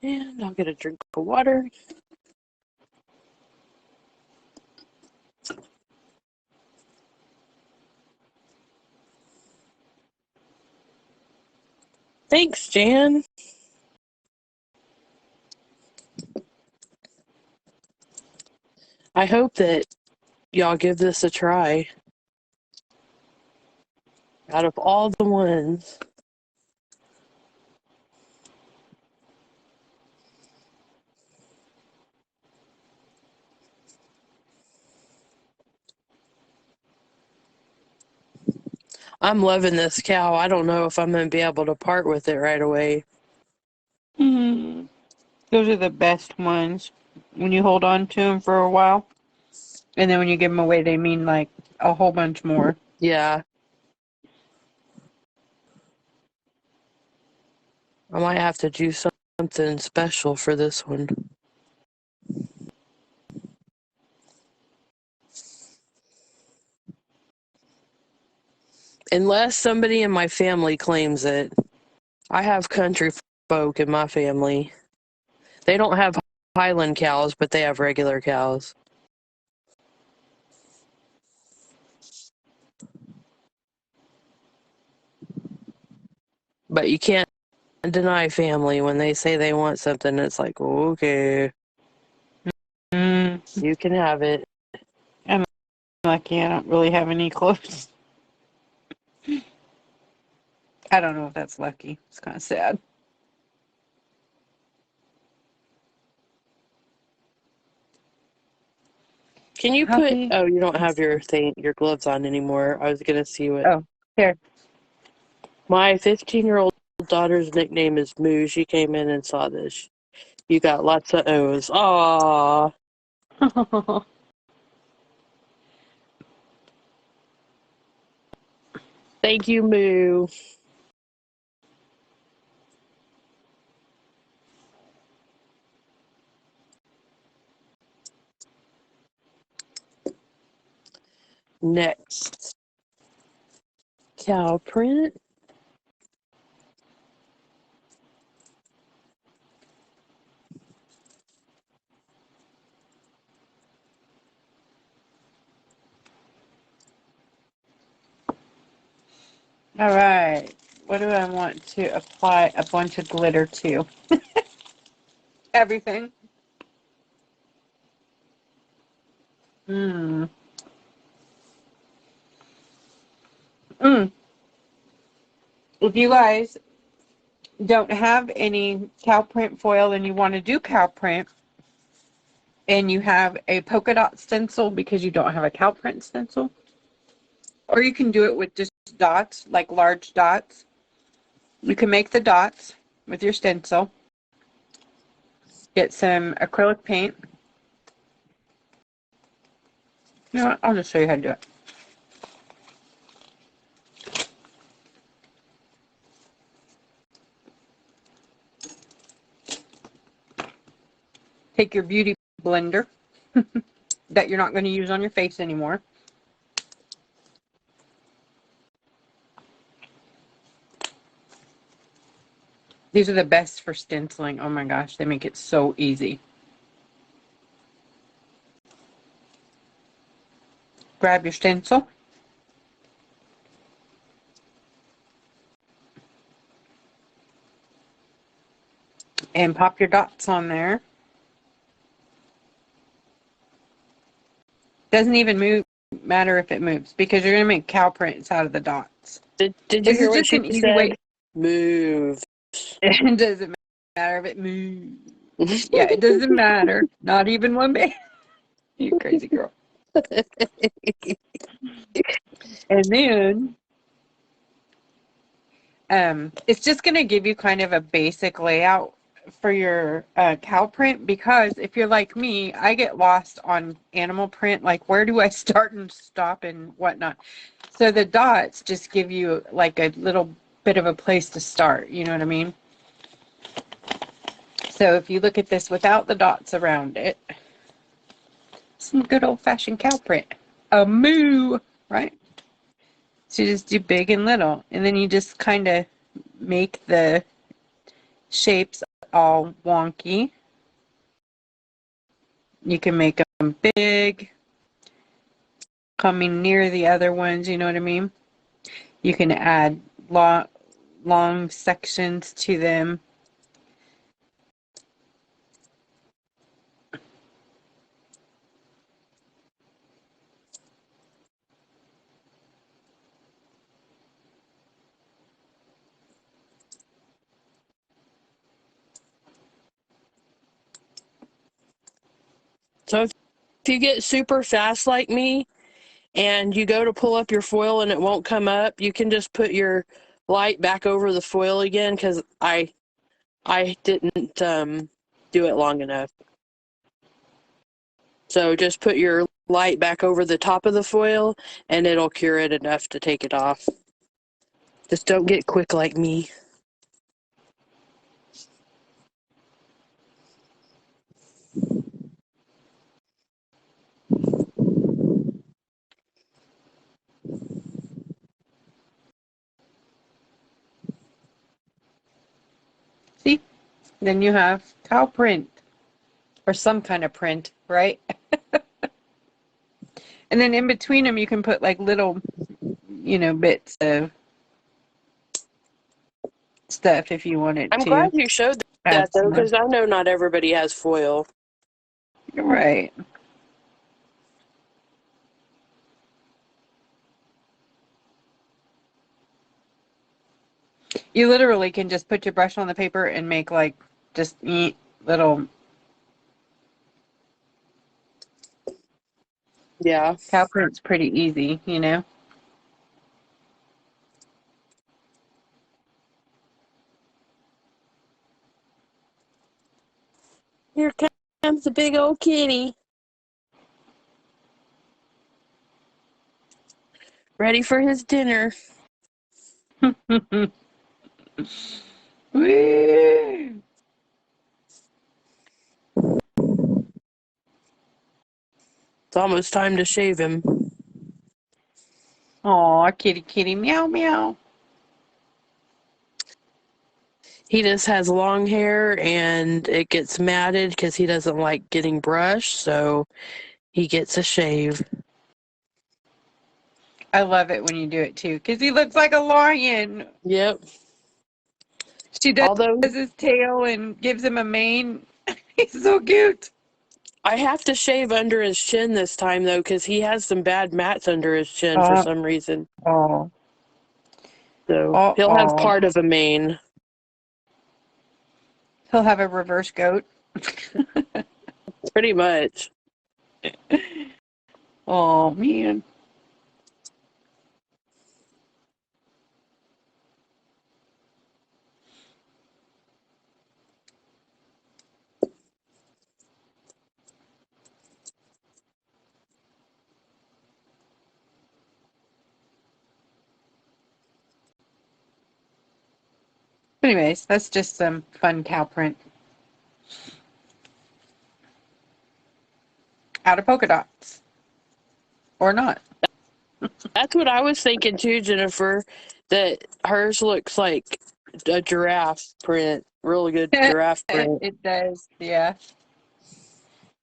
B: And I'll get a drink of water. Thanks, Jan. I hope that y'all give this a try. Out of all the ones, I'm loving this cow. I don't know if I'm going to be able to part with it right away.
A: Hmm. Those are the best ones when you hold on to them for a while. And then when you give them away, they mean like a whole bunch more.
B: Yeah. I might have to do something special for this one. Unless somebody in my family claims it. I have country folk in my family. They don't have Highland cows, but they have regular cows. But you can't deny family when they say they want something. It's like, okay, you can have it.
A: I'm lucky I don't really have any clothes. I don't know if that's lucky. It's kind of sad.
B: Can you put?
A: Happy.
B: Oh, you don't have your gloves on anymore. I was gonna see what.
A: Oh, here.
B: My 15-year-old daughter's nickname is Moo. She came in and saw this. You got lots of O's. Aww. Thank you, Moo. Next, cow print.
A: All right. What do I want to apply a bunch of glitter to? Everything. Mm. Mm. If you guys don't have any cow print foil and you want to do cow print and you have a polka dot stencil because you don't have a cow print stencil, or you can do it with just dots, like large dots. You can make the dots with your stencil. Get some acrylic paint. You know what? I'll just show you how to do it. Take your beauty blender that you're not going to use on your face anymore. These are the best for stenciling. Oh my gosh, they make it so easy. Grab your stencil. And pop your dots on there. Doesn't even matter if it moves because you're going to make cow prints out of the dots.
B: Did you
A: This
B: hear
A: is
B: what
A: just
B: she
A: an easy way.
B: said? Move.
A: It doesn't matter if it moves. Yeah, it doesn't matter. Not even one bit. You crazy girl. And then it's just going to give you kind of a basic layout for your cow print, because if you're like me, I get lost on animal print. Like, where do I start and stop and whatnot? So the dots just give you like a little bit of a place to start. You know what I mean? So if you look at this without the dots around it, some good old-fashioned cow print. A moo, right? So you just do big and little, and then you just kind of make the shapes all wonky. You can make them big, coming near the other ones, you know what I mean? You can add long sections to them.
B: So if you get super fast like me and you go to pull up your foil and it won't come up, you can just put your light back over the foil again, because I didn't do it long enough. So just put your light back over the top of the foil and it'll cure it enough to take it off. Just don't get quick like me.
A: See? Then you have cow print, or some kind of print, right? And then in between them, you can put like little, bits of stuff if you wanted
B: I'm glad
A: to
B: you showed that
A: add
B: though,
A: some more.
B: because I know not everybody has foil.
A: Right. You literally can just put your brush on the paper and make like just neat little
B: Yeah.
A: Cow print's pretty easy, you know?
B: Here comes the big old kitty. Ready for his dinner.
A: Woo!
B: It's almost time to shave him.
A: Aw, kitty, kitty, meow, meow.
B: He just has long hair and it gets matted because he doesn't like getting brushed, so he gets a shave.
A: I love it when you do it too, because he looks like a lion.
B: Yep.
A: She does
B: Although
A: his tail and gives him a mane. He's so cute.
B: I have to shave under his chin this time, though, because he has some bad mats under his chin for
A: Uh
B: some reason.
A: oh.
B: So he'll have
A: Uh-oh.
B: part of a mane.
A: He'll have a reverse goat.
B: Pretty much.
A: Oh, man. Anyways, that's just some fun cow print. Out of polka dots. Or not.
B: That's what I was thinking too, Jennifer, that hers looks like a giraffe print. Really good giraffe print.
A: It does, yeah.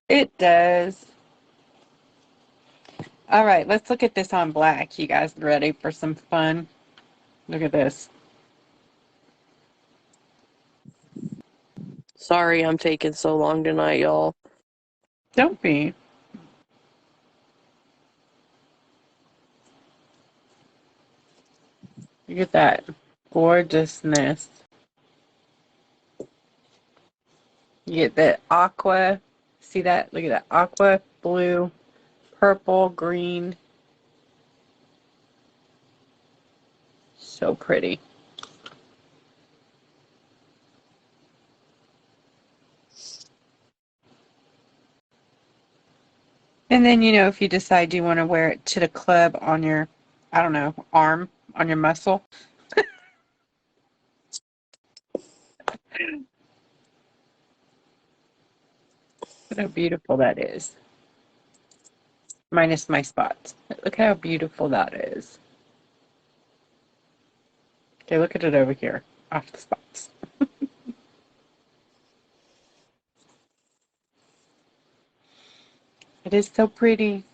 A: It does. All right, let's look at this on black. You guys ready for some fun? Look at this.
B: Sorry I'm taking so long tonight, y'all.
A: Don't be. Look at that gorgeousness. You get the aqua. See that? Look at that. Aqua, blue, purple, green. So pretty. And then, you know, if you decide you want to wear it to the club on your, I don't know, arm, on your muscle. Look how beautiful that is. Minus my spots. Look how beautiful that is. Okay, look at it over here. Off the spots. It is so pretty.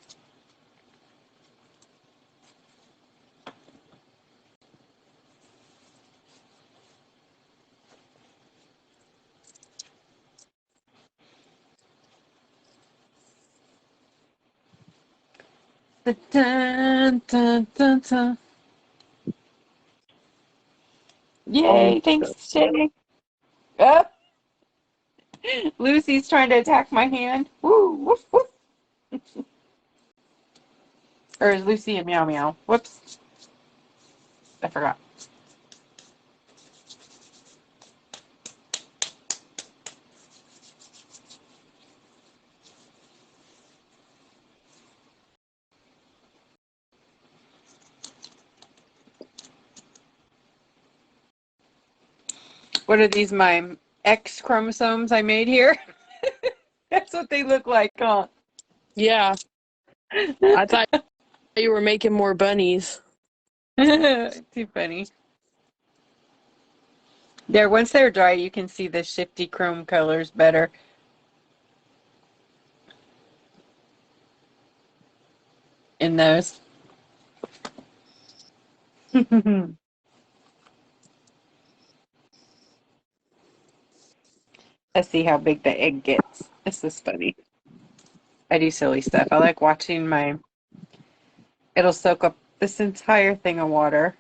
A: Dun, dun, dun, dun. Yay, thanks, Shay. Oh, Lucy's trying to attack my hand. Woo, woof, woof. Or is Lucy a meow meow? Whoops. I forgot. What are these, my X chromosomes I made here? That's what they look like, huh?
B: Yeah, I thought you were making more bunnies.
A: Too funny. There, once they're dry, you can see the shifty chrome colors better in those. Let's see how big the egg gets. This is funny. I do silly stuff. I like watching my, it'll soak up this entire thing of water.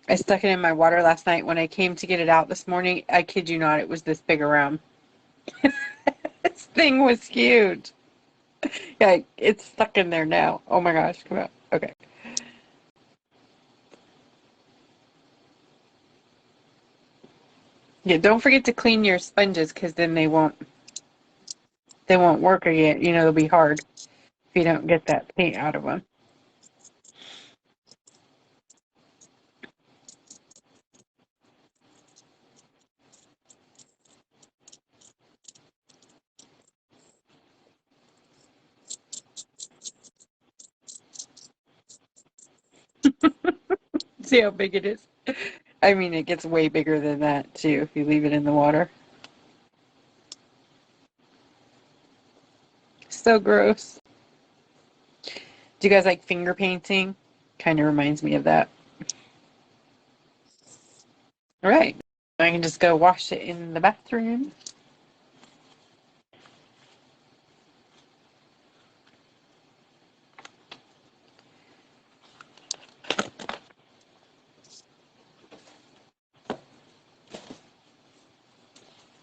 A: I stuck it in my water last night. When I came to get it out this morning, I kid you not, it was this big around. This thing was huge. Yeah, it's stuck in there now. Oh my gosh, come out. Okay. Yeah, don't forget to clean your sponges because then they won't work again. You know, they'll be hard if you don't get that paint out of them. See how big it is? I mean, it gets way bigger than that too if you leave it in the water. So gross. Do you guys like finger painting? Kind of reminds me of that. All right. I can just go wash it in the bathroom.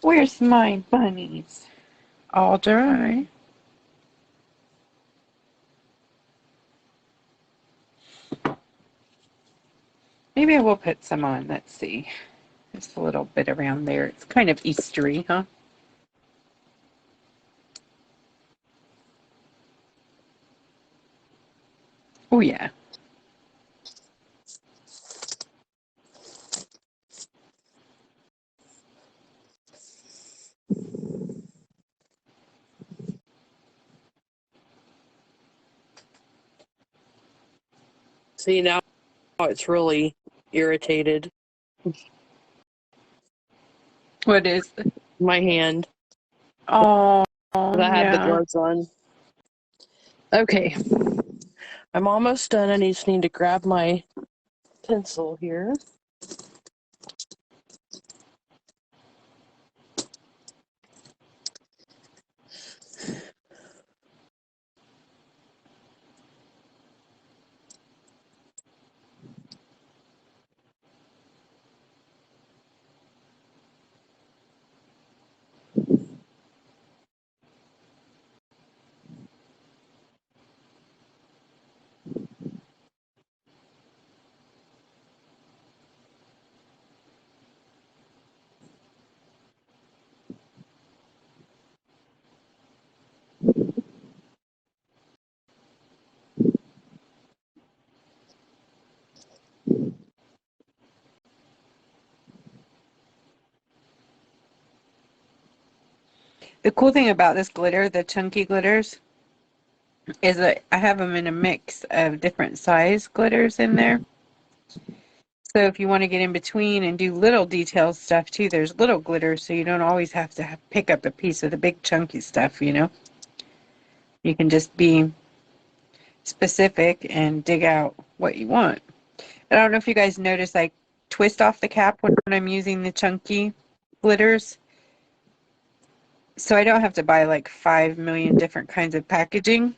A: Where's my bunnies? All dry. Maybe I will put some on. Let's see. Just a little bit around there. It's kind of Eastery, huh? Oh, yeah.
B: See, now it's really irritated.
A: What is?
B: My hand.
A: Oh,
B: I had the
A: yeah.
B: gloves on. Okay. I'm almost done. I just need to grab my pencil here.
A: The cool thing about this glitter, the chunky glitters, is that I have them in a mix of different size glitters in there. So if you want to get in between and do little detail stuff too, there's little glitters, so you don't always have to pick up a piece of the big chunky stuff, you know? You can just be specific and dig out what you want. I don't know if you guys notice I twist off the cap when I'm using the chunky glitters. So I don't have to buy like 5 million different kinds of packaging.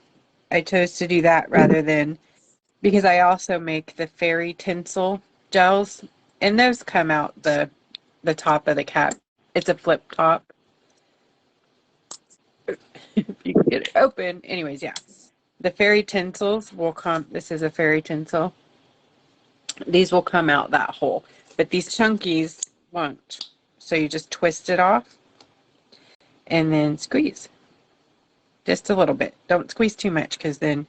A: I chose to do that rather than, because I also make the fairy tinsel gels, and those come out the top of the cap. It's a flip top. If you can get it open. Anyways, yeah. The fairy tinsels will come, this is a fairy tinsel. These will come out that hole, but these chunkies won't. So you just twist it off and then squeeze just a little bit. Don't squeeze too much because then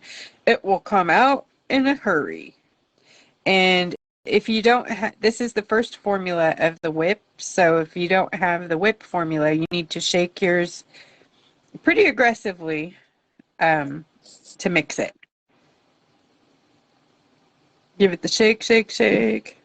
A: it will come out in a hurry. And if you don't have, this is the first formula of the whip. So if you don't have the whip formula, you need to shake yours pretty aggressively to mix it. Give it the shake, shake, shake.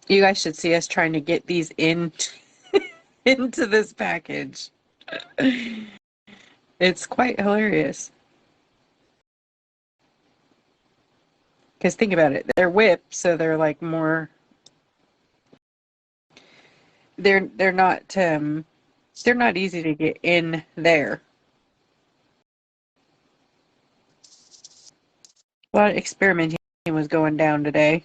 A: You guys should see us trying to get these in into this package. It's quite hilarious. Because think about it, they're whipped, so they're like more they're not easy to get in there. A lot of experimenting was going down today.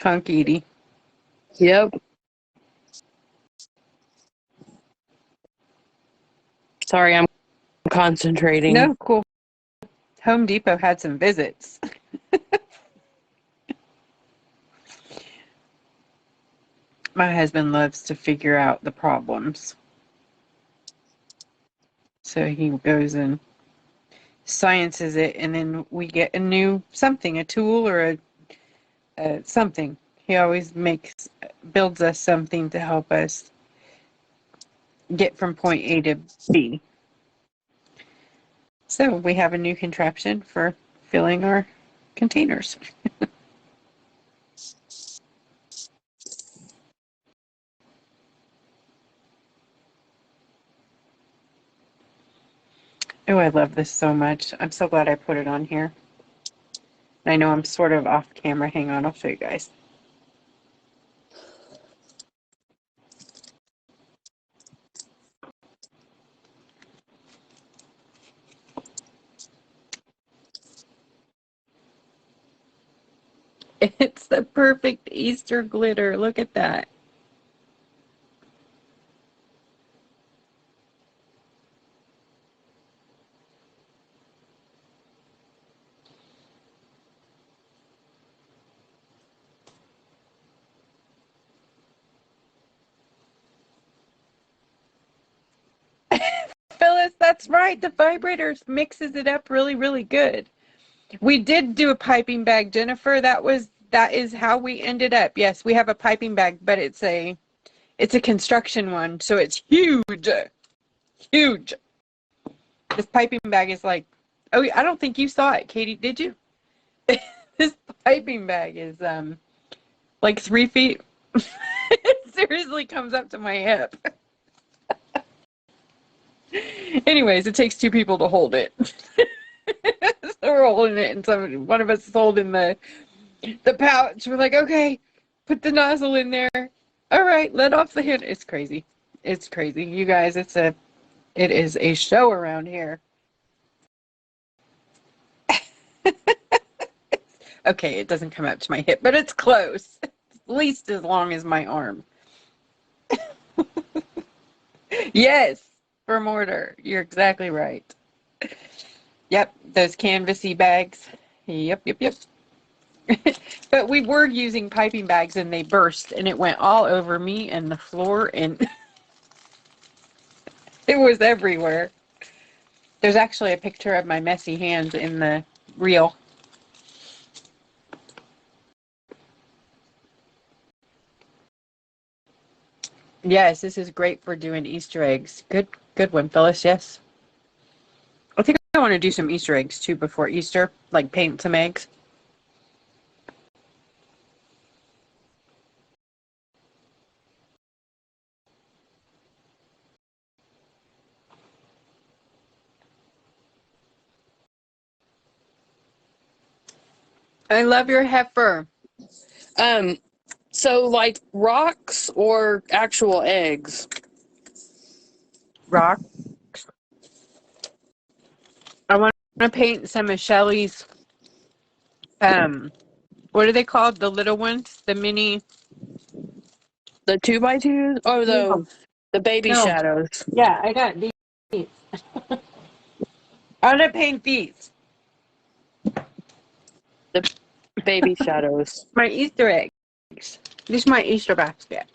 A: Edie.
B: Yep. Sorry, I'm concentrating.
A: No, cool. Home Depot had some visits. My husband loves to figure out the problems. So he goes and sciences it, and then we get a new something, a tool or a something. He always builds us something to help us get from point A to B. So we have a new contraption for filling our containers. Oh, I love this so much. I'm so glad I put it on here. I know I'm sort of off camera. Hang on, I'll show you guys. It's the perfect Easter glitter. Look at that. Phyllis, that's right. The vibrators mixes it up really, really good. We did do a piping bag, Jennifer. That is how we ended up. Yes, we have a piping bag, but it's a construction one, so it's huge. Huge. This piping bag is like, oh, I don't think you saw it, Katie, did you? This piping bag is like 3 feet. It seriously comes up to my hip. Anyways, it takes 2 people to hold it. So we're holding it, and one of us is holding the pouch. We're like, okay, put the nozzle in there. All right, let off the hand. It's crazy. It's crazy. You guys, it is a show around here. Okay, it doesn't come up to my hip, but it's close. At least as long as my arm. Yes, for mortar. You're exactly right. Yep, those canvasy bags. Yep. But we were using piping bags and they burst and it went all over me and the floor and it was everywhere. There's actually a picture of my messy hands in the reel. Yes, this is great for doing Easter eggs. Good one, Phyllis. Yes. I think I want to do some Easter eggs too before Easter, like paint some eggs. I love your heifer.
B: So like rocks or actual eggs?
A: Rock. I want to paint some of Shelly's, what are they called? The little ones? The mini?
B: The 2x2s or
A: No.
B: the baby
A: No.
B: shadows?
A: Yeah, I got these. I want to paint these.
B: The baby shadows.
A: My Easter eggs. This is my Easter basket.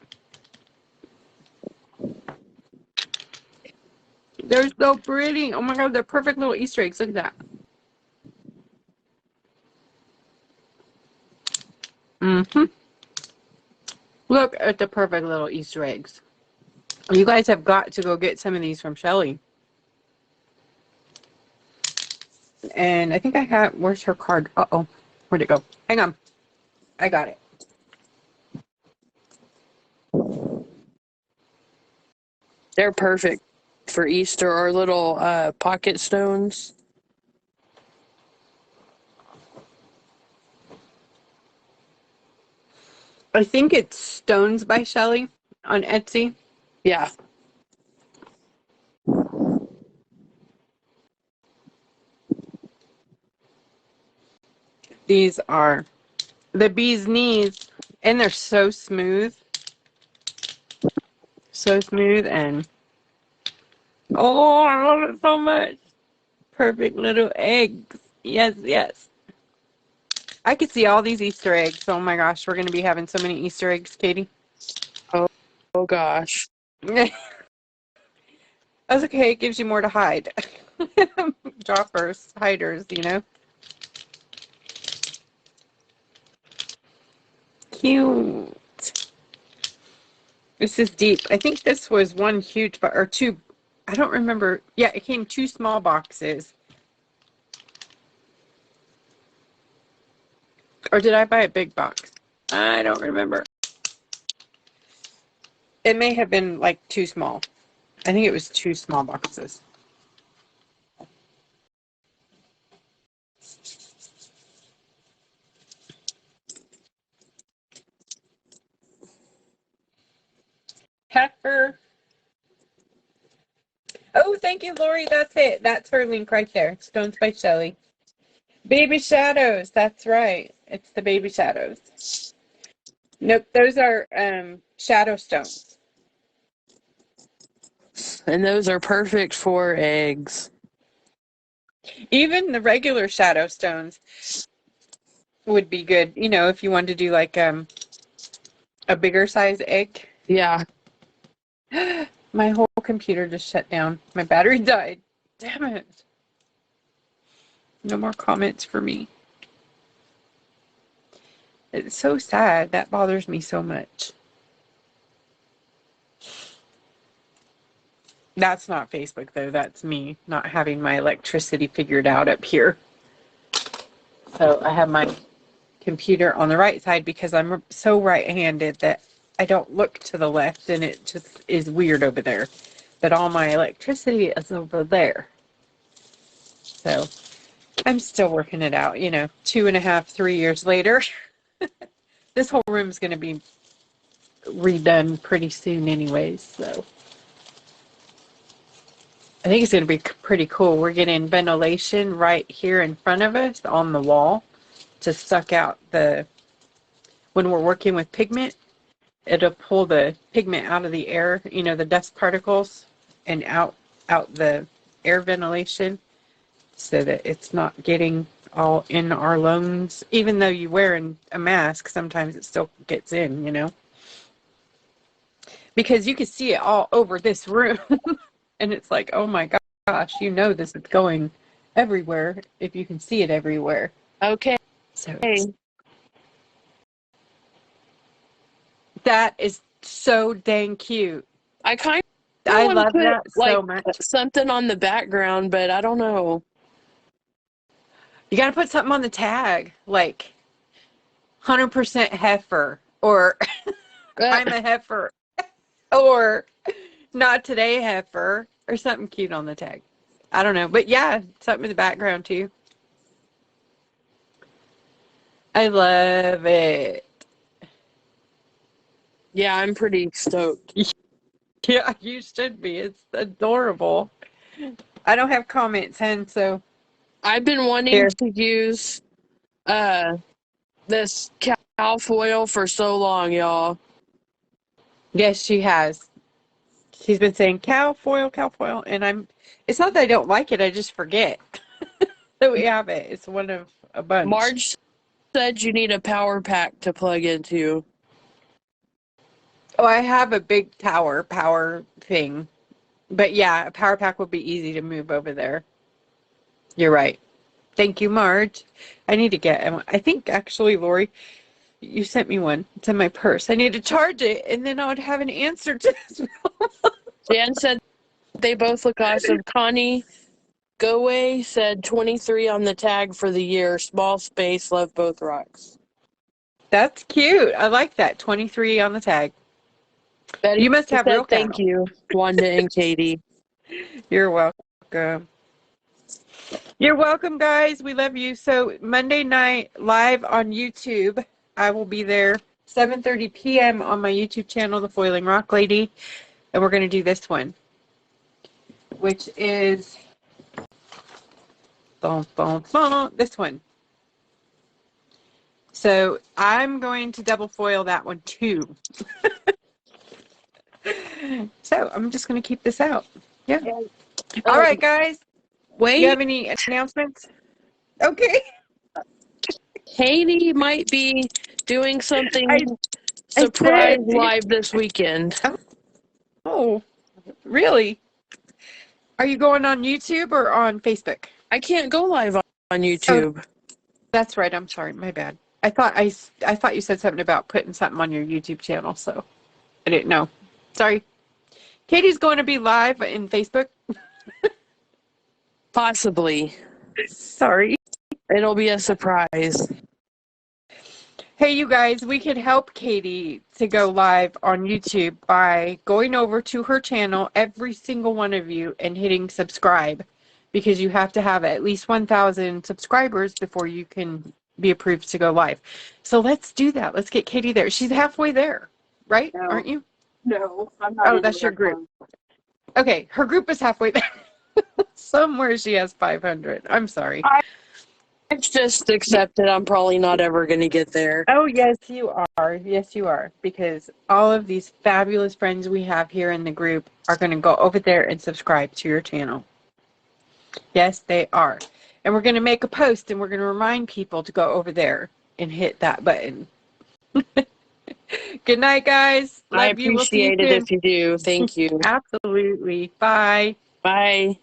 A: They're so pretty. Oh my god, they're perfect little Easter eggs. Look at that. Look at the perfect little Easter eggs. You guys have got to go get some of these from Shelly. And I think I have, where's her card? Uh-oh. Where'd it go? Hang on. I got it.
B: They're perfect for Easter or little pocket stones.
A: I think it's Stones by Shelley on Etsy.
B: Yeah.
A: These are the bee's knees, and they're so smooth. So smooth, and oh, I love it so much. Perfect little eggs. Yes, yes. I could see all these Easter eggs. Oh my gosh, we're going to be having so many Easter eggs, Katie.
B: Oh gosh.
A: That's okay. It gives you more to hide. Droppers, hiders, you know. Cute. This is deep. I think this was one huge, or two. I don't remember. Yeah, it came two small boxes. Or did I buy a big box? I don't remember. It may have been like too small. I think it was two small boxes. Heifer. Oh, thank you, Lori. That's it. That's her link right there. Stones by Shelley. Baby shadows. That's right. It's the baby shadows. Nope, those are shadow stones.
B: And those are perfect for eggs.
A: Even the regular shadow stones would be good, you know, if you wanted to do like a bigger size egg.
B: Yeah.
A: My whole computer just shut down. My battery died. Damn it. No more comments for me. It's so sad. That bothers me so much. That's not Facebook, though. That's me not having my electricity figured out up here. So I have my computer on the right side because I'm so right-handed that I don't look to the left, and it just is weird over there. But all my electricity is over there. So I'm still working it out, you know, 2.5, 3 years later. This whole room is going to be redone pretty soon anyways, so I think it's going to be pretty cool. We're getting ventilation right here in front of us on the wall to suck out when we're working with pigment, it'll pull the pigment out of the air, you know, the dust particles, and out the air ventilation so that it's not getting all in our lungs. Even though you're wearing a mask, sometimes it still gets in, you know. Because you can see it all over this room. And it's like, oh my gosh, you know this is going everywhere if you can see it everywhere.
B: Okay.
A: So that is so dang cute.
B: I kind of
A: I
B: want to
A: love
B: put
A: that
B: like
A: so much.
B: something on the background, but I don't know.
A: You got to put something on the tag, like 100% heifer, or I'm a heifer, or not today heifer, or something cute on the tag. I don't know, but yeah, something in the background too. I love it.
B: Yeah, I'm pretty stoked.
A: Yeah, you should be. It's adorable. I don't have comments, hen, so
B: I've been wanting
A: here.
B: to use this cow foil for so long, y'all.
A: Yes, she has. She's been saying cow foil, and it's not that I don't like it, I just forget that we have it. It's one of a bunch.
B: Marge said you need a power pack to plug into.
A: Oh, I have a big power thing. But yeah, a power pack would be easy to move over there. You're right. Thank you, Marge. I need to get, I think actually, Lori, you sent me one. It's in my purse. I need to charge it, and then I would have an answer to this.
B: Jan said they both look awesome. Connie Goway said 23 on the tag for the year. Small space, love both rocks.
A: That's cute. I like that. 23 on the tag.
B: Betty
A: You must have
B: said
A: real
B: thank
A: cattle.
B: you, Wanda and Katie.
A: You're welcome. You're welcome, guys. We love you. So Monday night live on YouTube, I will be there 7:30 p.m. on my YouTube channel, The Foiling Rock Lady. And we're going to do this one, which is this one. So I'm going to double foil that one too. So I'm just going to keep this out. Yeah. All right, guys.
B: Wait,
A: You have any announcements? Okay.
B: Katie might be doing something
A: I
B: surprise
A: said.
B: live this weekend.
A: Oh, really? Are you going on YouTube or on Facebook?
B: I can't go live on YouTube.
A: That's right. I'm sorry. My bad. I thought you said something about putting something on your YouTube channel, so I didn't know. Sorry. Katie's going to be live in Facebook.
B: Possibly.
A: Sorry.
B: It'll be a surprise.
A: Hey, you guys, we could help Katie to go live on YouTube by going over to her channel, every single one of you, and hitting subscribe, because you have to have at least 1,000 subscribers before you can be approved to go live. So let's do that. Let's get Katie there. She's halfway there, right?
C: No.
A: Aren't you?
C: No, I'm not.
A: Oh, that's your group. Okay, her group is halfway there. Somewhere she has 500. I'm sorry.
B: I've just accepted I'm probably not ever going to get there.
A: Oh, yes, you are. Yes, you are. Because all of these fabulous friends we have here in the group are going to go over there and subscribe to your channel. Yes, they are. And we're going to make a post and we're going to remind people to go over there and hit that button. Good night, guys.
B: I
A: Love you. We'll see you
B: appreciate it
A: soon.
B: if you do. Thank you.
A: Absolutely. Bye.
B: Bye.